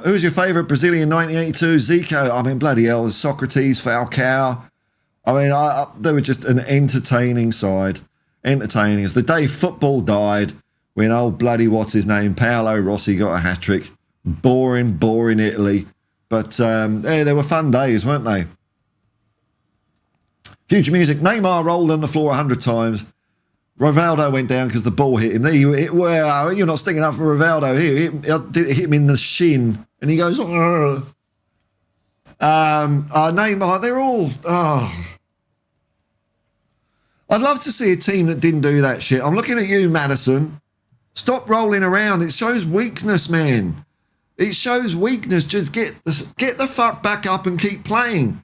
Who's your favourite Brazilian 1982? Zico. I mean, bloody hell, Socrates, Falcao. I mean, they were just an entertaining side. Entertaining. It's the day football died when old bloody, what's his name, Paolo Rossi got a hat-trick. Boring Italy. But, yeah, they were fun days, weren't they? Future music. Neymar rolled on the floor 100 times. Rivaldo went down because the ball hit him. Well, you're not sticking up for Rivaldo here. It hit him in the shin. And he goes, Neymar, they're all... I'd love to see a team that didn't do that shit. I'm looking at you, Madison. Stop rolling around. It shows weakness, man. It shows weakness. Just get the fuck back up and keep playing.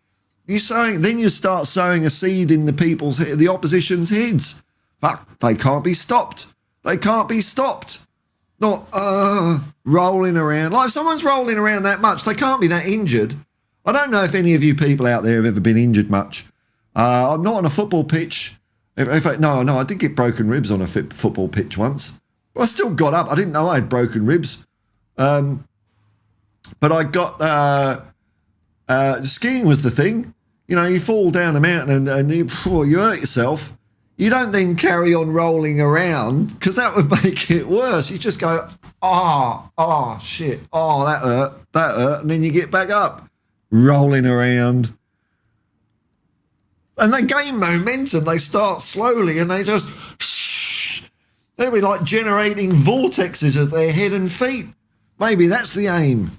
Then you start sowing a seed in the opposition's heads. Fuck, they can't be stopped. They can't be stopped. Not rolling around. Like if someone's rolling around that much, they can't be that injured. I don't know if any of you people out there have ever been injured much. I'm not on a football pitch. In fact, no, I did get broken ribs on a football pitch once. But I still got up. I didn't know I had broken ribs. But I got... skiing was the thing. You know, you fall down a mountain and you hurt yourself. You don't then carry on rolling around because that would make it worse. You just go, shit, that hurt, and then you get back up, rolling around. And they gain momentum. They start slowly and they just, they'll be like generating vortexes at their head and feet. Maybe that's the aim.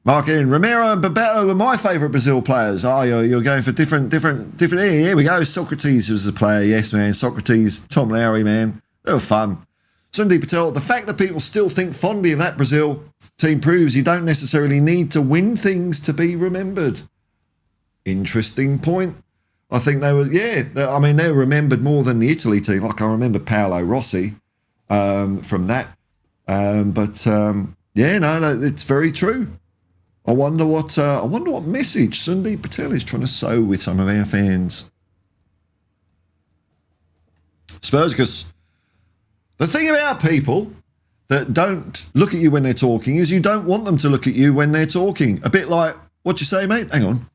Mark in, Romero and Bebeto were my favourite Brazil players. Oh, you're going for different. Here we go. Socrates was a player. Yes, man. Socrates, Tom Lowry, man. They were fun. Sundeep Patel, the fact that people still think fondly of that Brazil team proves you don't necessarily need to win things to be remembered. Interesting point. I think they were, they were remembered more than the Italy team. Like I remember Paolo Rossi from that. It's very true. I wonder what message Sundeep Patel is trying to sow with some of our fans. Spursicus. The thing about people that don't look at you when they're talking is you don't want them to look at you when they're talking. A bit like, what you say, mate? Hang on.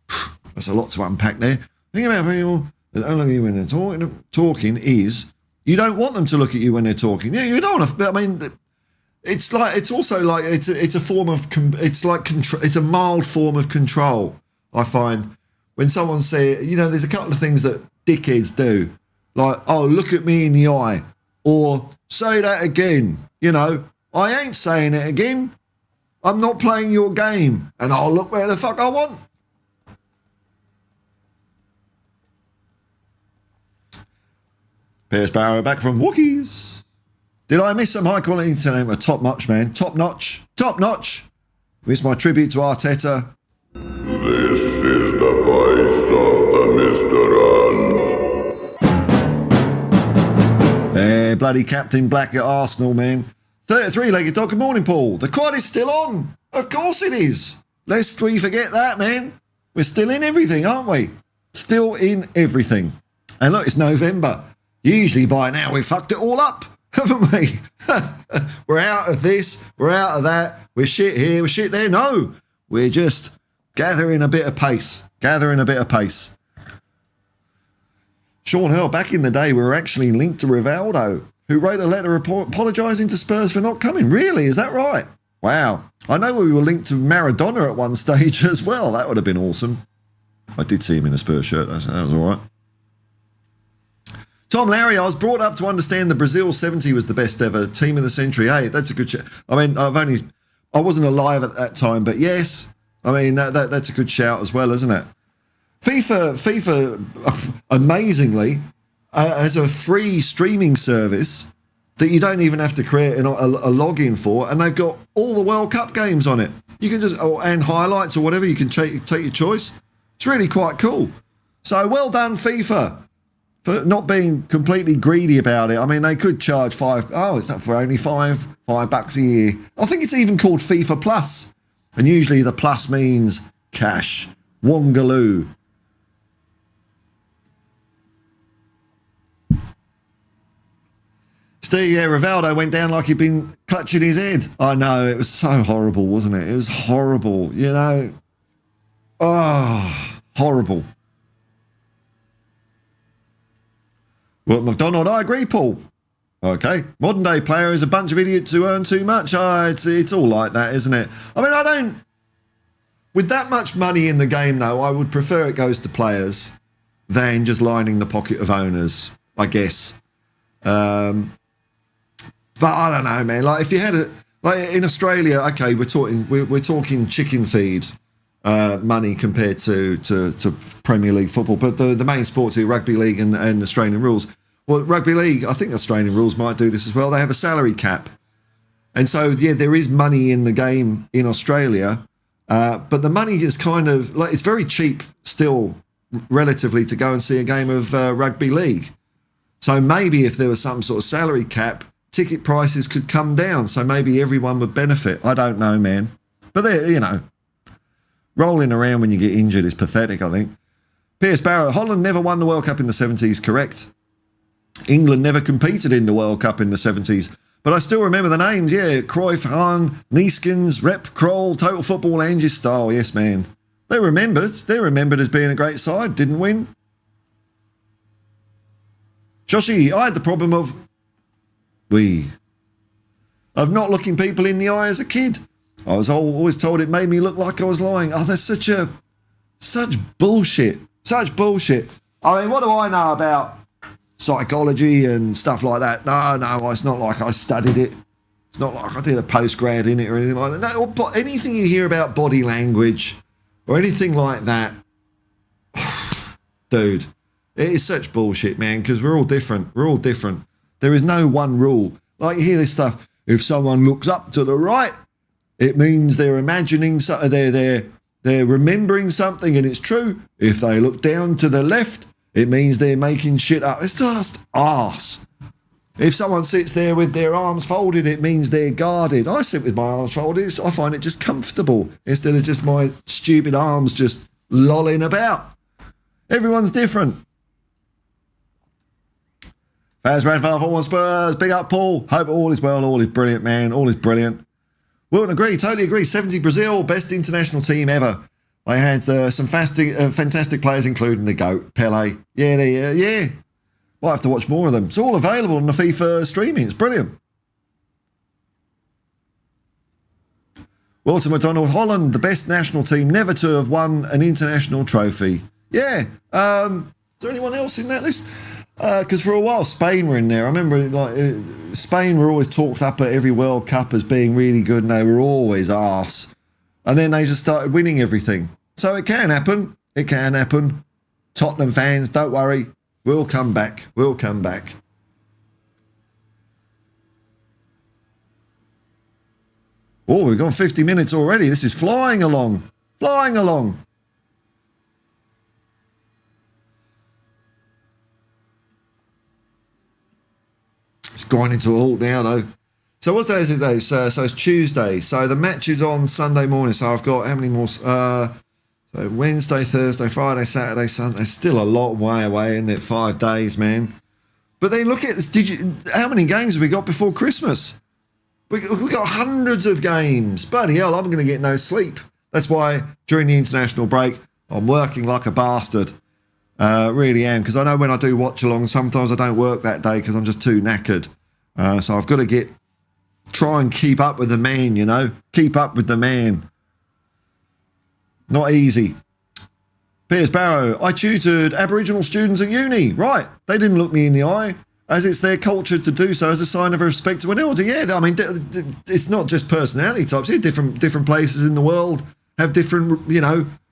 That's a lot to unpack there. The thing about people that don't look at you when they're talking is you don't want them to look at you when they're talking. Yeah, you don't want to, I mean... It's also like it's a form of it's a mild form of control. I find when someone says, there's a couple of things that dickheads do, like, oh, look at me in the eye, or say that again. I ain't saying it again. I'm not playing your game, and I'll look where the fuck I want. Pierce Barrow back from Wookiees. Did I miss some high quality internet? Top notch, man. Top notch. Top notch. Here's my tribute to Arteta. This is the voice of the Mr. Bloody Captain Black at Arsenal, man. 33-legged dog. Good morning, Paul. The quad is still on. Of course it is. Lest we forget that, man. We're still in everything, aren't we? Still in everything. And look, it's November. Usually by now we've fucked it all up. Haven't we? We're out of this, we're out of that, we're shit here, we're shit there. No, we're just gathering a bit of pace. Sean Hurl, back in the day, we were actually linked to Rivaldo, who wrote a letter apologising to Spurs for not coming. Really? Is that right? Wow. I know we were linked to Maradona at one stage as well. That would have been awesome. I did see him in a Spurs shirt, that was all right. Tom Lowry, I was brought up to understand the Brazil 70 was the best ever team of the century. Hey, that's a good shout. I mean, I wasn't alive at that time, but yes, I mean, that's a good shout as well, isn't it? FIFA, amazingly, has a free streaming service that you don't even have to create a login for, and they've got all the World Cup games on it. You can and highlights or whatever, you can take your choice. It's really quite cool. So well done, FIFA. For not being completely greedy about it. I mean, they could charge it's not for only $5 a year. I think it's even called FIFA Plus. And usually the plus means cash. Wongaloo. Steve, Rivaldo went down like he'd been clutching his head. I know, it was so horrible, wasn't it? It was horrible, horrible. Well, McDonald, I agree, Paul. Okay. Modern day player is a bunch of idiots who earn too much. It's all like that, isn't it? I mean, with that much money in the game, though, I would prefer it goes to players than just lining the pocket of owners, I guess. But I don't know, man. Like if you had a like in Australia, okay, we're talking chicken feed money compared to Premier League football, but the main sports here, rugby league and Australian rules. Well, rugby league, I think Australian rules might do this as well. They have a salary cap, and so yeah, there is money in the game in Australia, but the money is kind of like it's very cheap still, relatively, to go and see a game of rugby league. So maybe if there was some sort of salary cap, ticket prices could come down. So maybe everyone would benefit. I don't know, man. But they're, rolling around when you get injured is pathetic, I think. Piers Barrow, Holland never won the World Cup in the 70s, correct. England never competed in the World Cup in the 70s. But I still remember the names, yeah. Cruyff, Hahn, Neeskens, Rep, Kroll, Total Football, Ange Style, yes, man. They're remembered. They're remembered as being a great side. Didn't win. Joshi, I had the problem of not looking people in the eye as a kid. I was always told it made me look like I was lying. Oh, that's such bullshit. Such bullshit. I mean, what do I know about psychology and stuff like that? No, it's not like I studied it. It's not like I did a postgrad in it or anything like that. No, but anything you hear about body language or anything like that, dude, it is such bullshit, man, because we're all different. We're all different. There is no one rule. Like you hear this stuff, if someone looks up to the right, it means they're imagining, they're remembering something and it's true. If they look down to the left, it means they're making shit up. It's just arse. If someone sits there with their arms folded, it means they're guarded. I sit with my arms folded. I find it just comfortable instead of just my stupid arms just lolling about. Everyone's different. Faz Radfar, 4-1 Spurs. Big up, Paul. Hope all is well. All is brilliant, man. All is brilliant. Wilton agree. Totally agree. 70 Brazil, best international team ever. They had some fantastic players, including the GOAT, Pele. Yeah. Might have to watch more of them. It's all available on the FIFA streaming. It's brilliant. Wilton McDonald, Holland, the best national team never to have won an international trophy. Yeah. Is there anyone else in that list? Because for a while Spain were in there. I remember Spain were always talked up at every World Cup as being really good, and they were always arse. And then they just started winning everything. So it can happen. It can happen. Tottenham fans, don't worry. We'll come back. We'll come back. Oh, we've gone 50 minutes already. This is flying along. Flying along. It's grinding to a halt now, though. So what day is it today? So it's Tuesday. So the match is on Sunday morning. So I've got how many more? So Wednesday, Thursday, Friday, Saturday, Sunday. Still a lot way away, isn't it? 5 days, man. But then look at this. How many games have we got before Christmas? We got hundreds of games. Bloody hell, I'm going to get no sleep. That's why during the international break, I'm working like a bastard. Really am, because I know when I do watch along, sometimes I don't work that day because I'm just too knackered. So I've got to try and keep up with the man, keep up with the man. Not easy. Piers Barrow, I tutored Aboriginal students at uni. Right, they didn't look me in the eye, as it's their culture to do so as a sign of respect to an elder. Yeah, I mean, it's not just personality types. Here, different places in the world have different,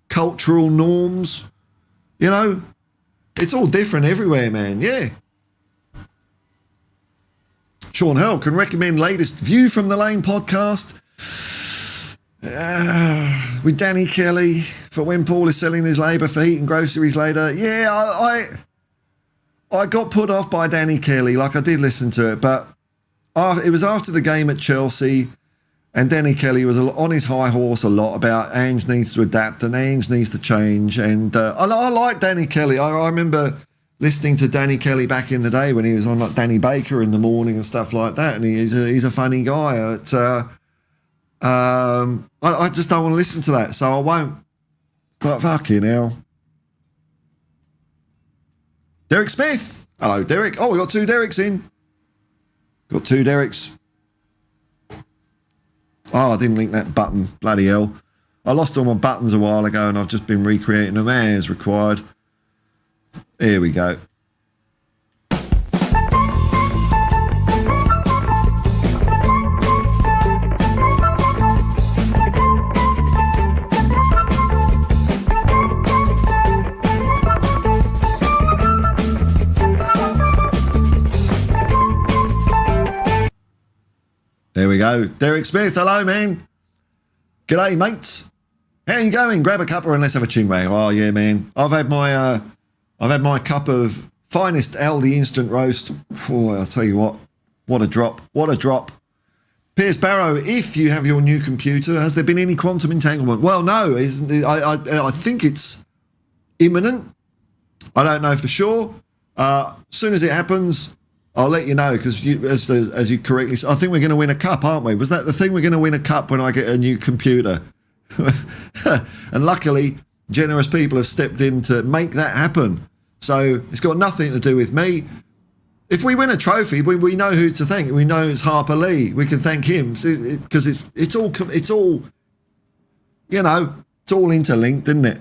cultural norms. It's all different everywhere, man. Yeah. Sean Hurl can recommend latest View from the Lane podcast with Danny Kelly for when Paul is selling his labour for heat and groceries later. Yeah, I got put off by Danny Kelly. Like, I did listen to it, but it was after the game at Chelsea, and Danny Kelly was on his high horse a lot about Ange needs to adapt and Ange needs to change. And I like Danny Kelly. I remember listening to Danny Kelly back in the day when he was on like Danny Baker in the morning and stuff like that. And he's a funny guy. I just don't want to listen to that, so I won't. But fucking hell. Derek Smith. Hello, Derek. Oh, we got 2 Dereks in. Got 2 Dereks. Oh, I didn't link that button. Bloody hell. I lost all my buttons a while ago and I've just been recreating them as required. Here we go. There we go. Derek Smith, hello, man. G'day, mates. How you going? Grab a cuppa and let's have a chingway. Oh, yeah, man. I've had my cup of finest Aldi instant roast. Oh, I'll tell you what a drop. What a drop. Piers Barrow, if you have your new computer, has there been any quantum entanglement? Well, no. I think it's imminent. I don't know for sure. As soon as it happens, I'll let you know, because as you correctly said, I think we're going to win a cup, aren't we? Was that the thing? We're going to win a cup when I get a new computer. And luckily, generous people have stepped in to make that happen. So it's got nothing to do with me. If we win a trophy, we know who to thank. We know it's Harper Lee. We can thank him because it's all you know, it's all interlinked, isn't it?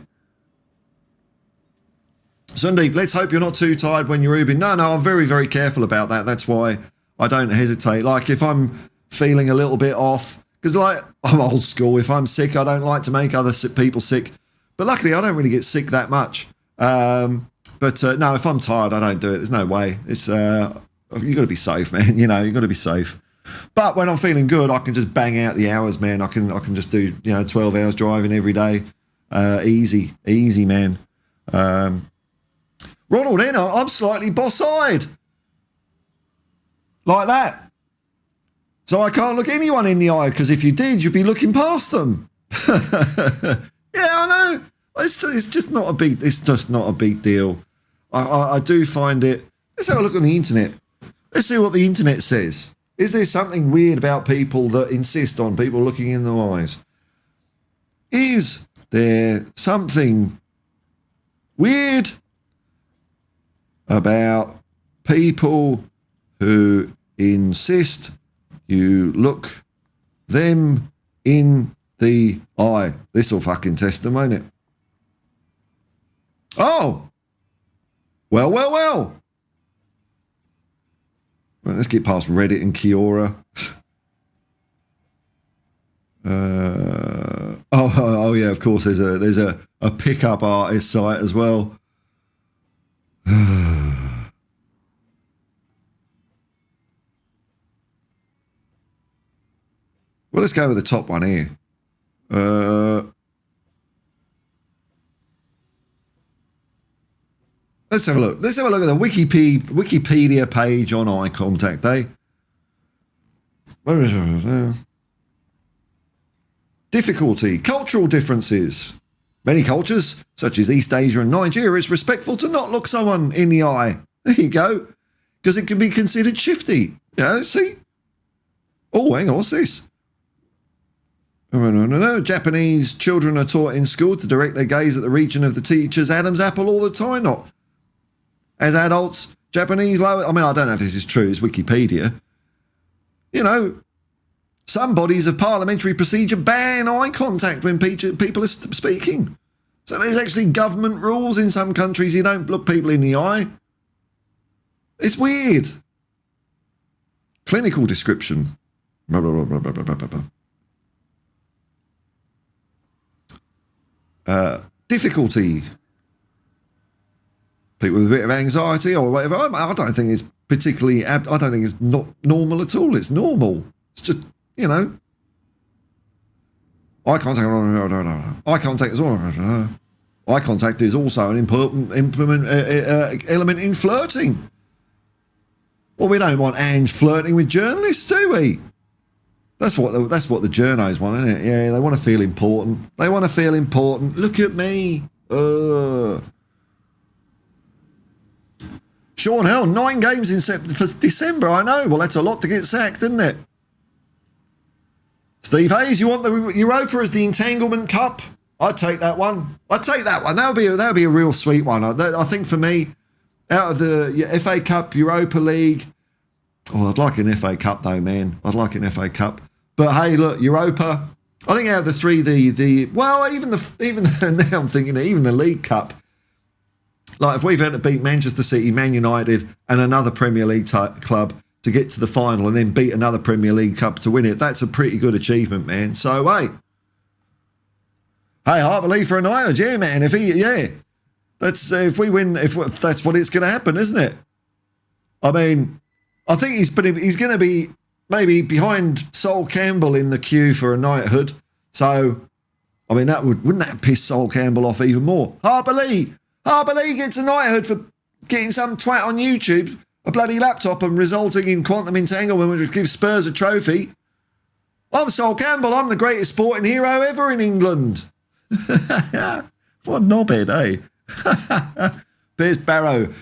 Sundeep, let's hope you're not too tired when you're Ubing. No, I'm very, very careful about that. That's why I don't hesitate. Like if I'm feeling a little bit off, because like I'm old school. If I'm sick, I don't like to make other people sick. But luckily, I don't really get sick that much. No, if I'm tired, I don't do it. There's no way. It's you got to be safe, man. You know, you got to be safe. But when I'm feeling good, I can just bang out the hours, man. I can just do 12 hours driving every day, easy, man. Ronald Enner, I'm slightly boss-eyed. Like that. So I can't look anyone in the eye, because if you did, you'd be looking past them. Yeah, I know. It's just not a big deal. I do find it. Let's have a look on the internet. Let's see what the internet says. Is there something weird about people that insist on people looking in their eyes? Is there something weird about people who insist you look them in the eye? This'll fucking test them, won't it? Oh! Well. Well, let's get past Reddit and Kiora. Oh yeah, of course. There's a pickup artist site as well. Well, let's go with the top one here. Let's have a look. Let's have a look at the Wikipedia page on eye contact, eh? Difficulty. Cultural differences. Many cultures, such as East Asia and Nigeria, it's respectful to not look someone in the eye. There you go. Because it can be considered shifty. Yeah, see? Oh, hang on, what's this? No. Japanese children are taught in school to direct their gaze at the region of the teacher's Adam's apple all the time. Not as adults, Japanese lower. I mean, I don't know if this is true. It's Wikipedia. You know, some bodies of parliamentary procedure ban eye contact when people are speaking. So there's actually government rules in some countries. You don't look people in the eye. It's weird. Clinical description. Difficulty. People with a bit of anxiety or whatever. I don't think it's particularly. I don't think it's not normal at all. It's normal. It's just, you know. Eye contact. Eye contact is all. Eye contact is also an important element in flirting. Well, we don't want Ange flirting with journalists, do we? That's what the journos want, isn't it? Yeah, they want to feel important. They want to feel important. Look at me. Sean Hell, 9 games for December. I know. Well, that's a lot to get sacked, isn't it? Steve Hayes, you want the Europa as the Entanglement Cup? I'd take that one. That would be a real sweet one. I think for me, out of the FA Cup, Europa League. Oh, I'd like an FA Cup though, man. I'd like an FA Cup. But hey, look, Europa, I think out of the three, now I'm thinking even the League Cup. Like if we've had to beat Manchester City, Man United, and another Premier League club to get to the final, and then beat another Premier League Cup to win it, that's a pretty good achievement, man. So hey, I believe for a knighthood, yeah, man. That's if we win, that's what it's going to happen, isn't it? I mean, I think he's going to be maybe behind Sol Campbell in the queue for a knighthood. So, I mean, wouldn't that piss Sol Campbell off even more? Harper Lee gets a knighthood for getting some twat on YouTube, a bloody laptop, and resulting in quantum entanglement, which gives Spurs a trophy. I'm Sol Campbell. I'm the greatest sporting hero ever in England. What knobhead, eh? There's Barrow.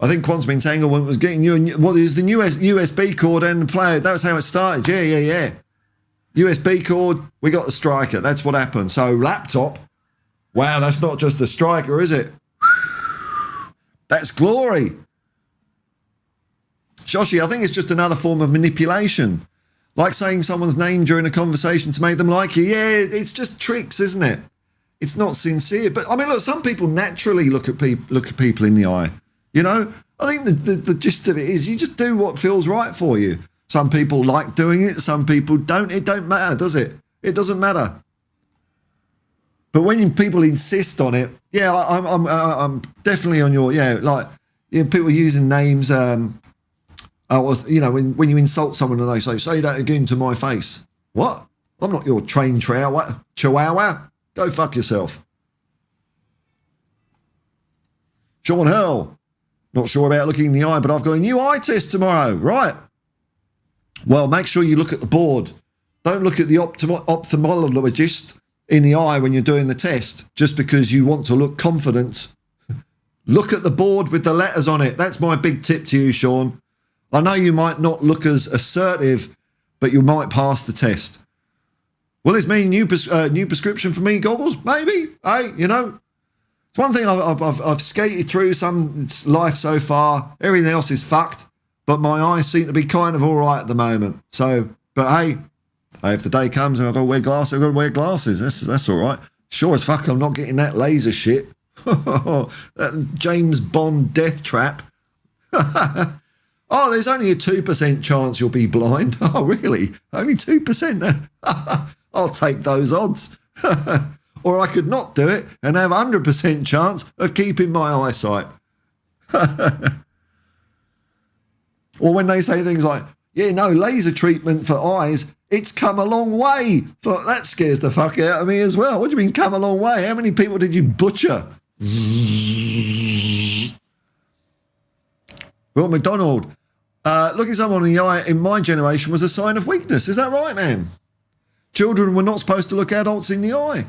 I think quantum entanglement was getting you what is the new USB cord and the player. That was how it started. Yeah. USB cord, we got the striker. That's what happened. So laptop, wow, that's not just the striker, is it? That's glory. Shoshi, I think it's just another form of manipulation. Like saying someone's name during a conversation to make them like you. Yeah, it's just tricks, isn't it? It's not sincere. But I mean, look, some people naturally look at people in the eye. You know, I think the gist of it is you just do what feels right for you. Some people like doing it, some people don't. It don't matter, does it? It doesn't matter. But when people insist on it, yeah, I'm definitely on your people using names. When you insult someone and they say that again to my face. What? I'm not your trained chihuahua. Go fuck yourself. Sean Hurl. Not sure about looking in the eye, but I've got a new eye test tomorrow. Right. Well, make sure you look at the board. Don't look at the ophthalmologist in the eye when you're doing the test just because you want to look confident. Look at the board with the letters on it. That's my big tip to you, Sean. I know you might not look as assertive, but you might pass the test. Will this mean new prescription for me goggles? Maybe. Hey, you know. It's one thing I've skated through some life so far. Everything else is fucked, but my eyes seem to be kind of all right at the moment. So, but hey, if the day comes and I've got to wear glasses, I've got to wear glasses. That's all right. Sure as fuck I'm not getting that laser shit. That James Bond death trap. Oh, there's only a 2% chance you'll be blind. Oh, really? Only 2%? I'll take those odds. Or I could not do it and have 100% chance of keeping my eyesight. Or when they say things like, yeah, no, laser treatment for eyes, it's come a long way. So that scares the fuck out of me as well. What do you mean come a long way? How many people did you butcher? Well, McDonald, looking someone in the eye in my generation was a sign of weakness. Is that right, man? Children were not supposed to look adults in the eye.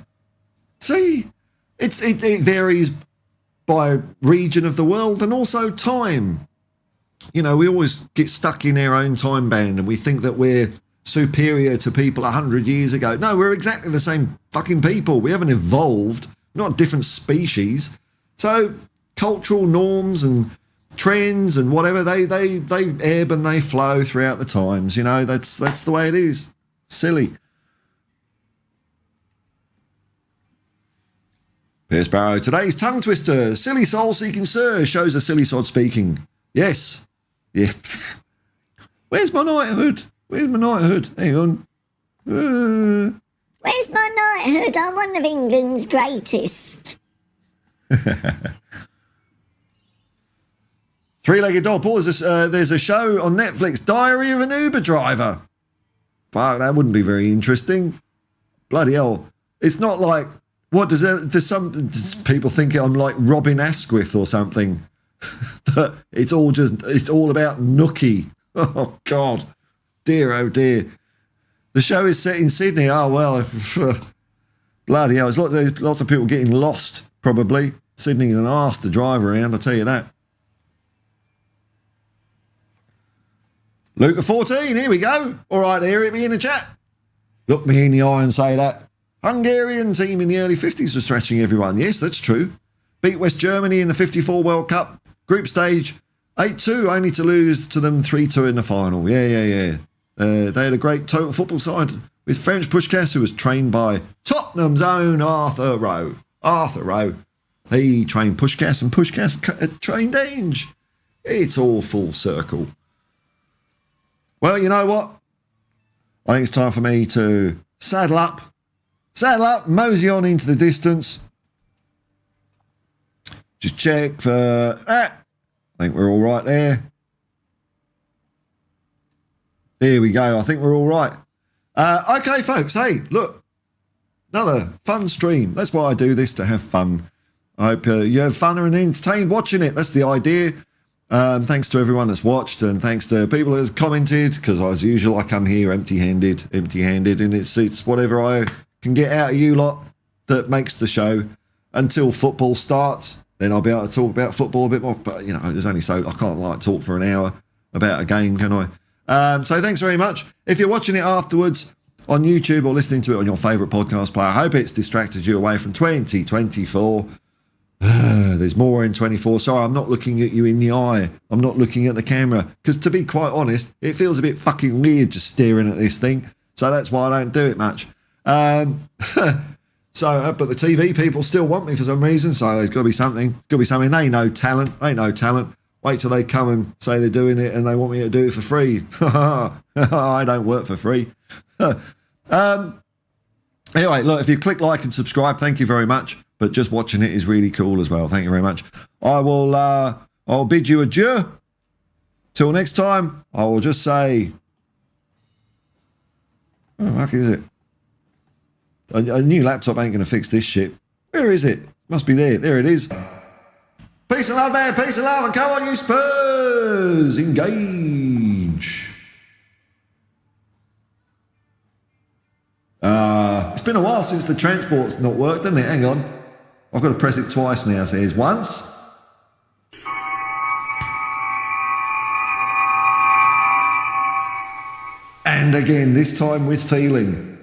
See, it varies by region of the world and also time. You know, we always get stuck in our own time band and we think that we're superior to people 100 years ago. No, we're exactly the same fucking people. We haven't evolved, not a different species. So cultural norms and trends and whatever, they ebb and they flow throughout the times. You know, that's the way it is. Silly. Pierce Barrow, today's tongue twister, silly soul seeking sir, shows a silly sod speaking. Yes. Yeah. Where's my knighthood? Hang on. Where's my knighthood? I'm one of England's greatest. Three-legged dog. Paul, there's a show on Netflix, Diary of an Uber Driver. Fuck, that wouldn't be very interesting. Bloody hell. It's not like, what does people think I'm like Robin Asquith or something? That it's all about Nookie. Oh God, dear, oh dear. The show is set in Sydney. Oh well, bloody hell. There's lots of people getting lost. Probably Sydney and arse to drive around. I'll tell you that. Luca 14. Here we go. All right, here it be in the chat. Look me in the eye and say that. Hungarian team in the early 50s was thrashing everyone. Yes, that's true. Beat West Germany in the 54 World Cup. Group stage 8-2, only to lose to them 3-2 in the final. Yeah. They had a great total football side with French pushcast who was trained by Tottenham's own Arthur Rowe. Arthur Rowe. He trained pushcast and pushcast trained Ange. It's all full circle. Well, you know what? I think it's time for me to saddle up, mosey on into the distance. Just check for... I think we're all right there. There we go. I think we're all right. Okay, folks. Hey, look. Another fun stream. That's why I do this, to have fun. I hope you have fun and entertained watching it. That's the idea. Thanks to everyone that's watched, and thanks to people that's commented, because as usual I come here empty-handed, and it's whatever I can get out of you lot that makes the show until football starts. Then I'll be able to talk about football a bit more, but you know, there's only so I can't like talk for an hour about a game, can I? So thanks very much. If you're watching it afterwards on YouTube or listening to it on your favourite podcast player, I hope it's distracted you away from 2024. There's more in 24. Sorry, I'm not looking at you in the eye. I'm not looking at the camera, because to be quite honest, it feels a bit fucking weird just staring at this thing. So that's why I don't do it much. But the TV people still want me for some reason. So there's got to be something. Got to be something. They know talent. Wait till they come and say they're doing it and they want me to do it for free. I don't work for free. Anyway, look, if you click like and subscribe, thank you very much. But just watching it is really cool as well. Thank you very much. I'll bid you adieu. Till next time, I will just say, what the fuck is it? A new laptop ain't going to fix this shit. Where is it? Must be there. There it is. Peace and love, man. Peace and love. And come on, you Spurs. Engage. It's been a while since the transport's not worked, hasn't it? Hang on. I've got to press it twice now. So here's once. And again, this time with feeling.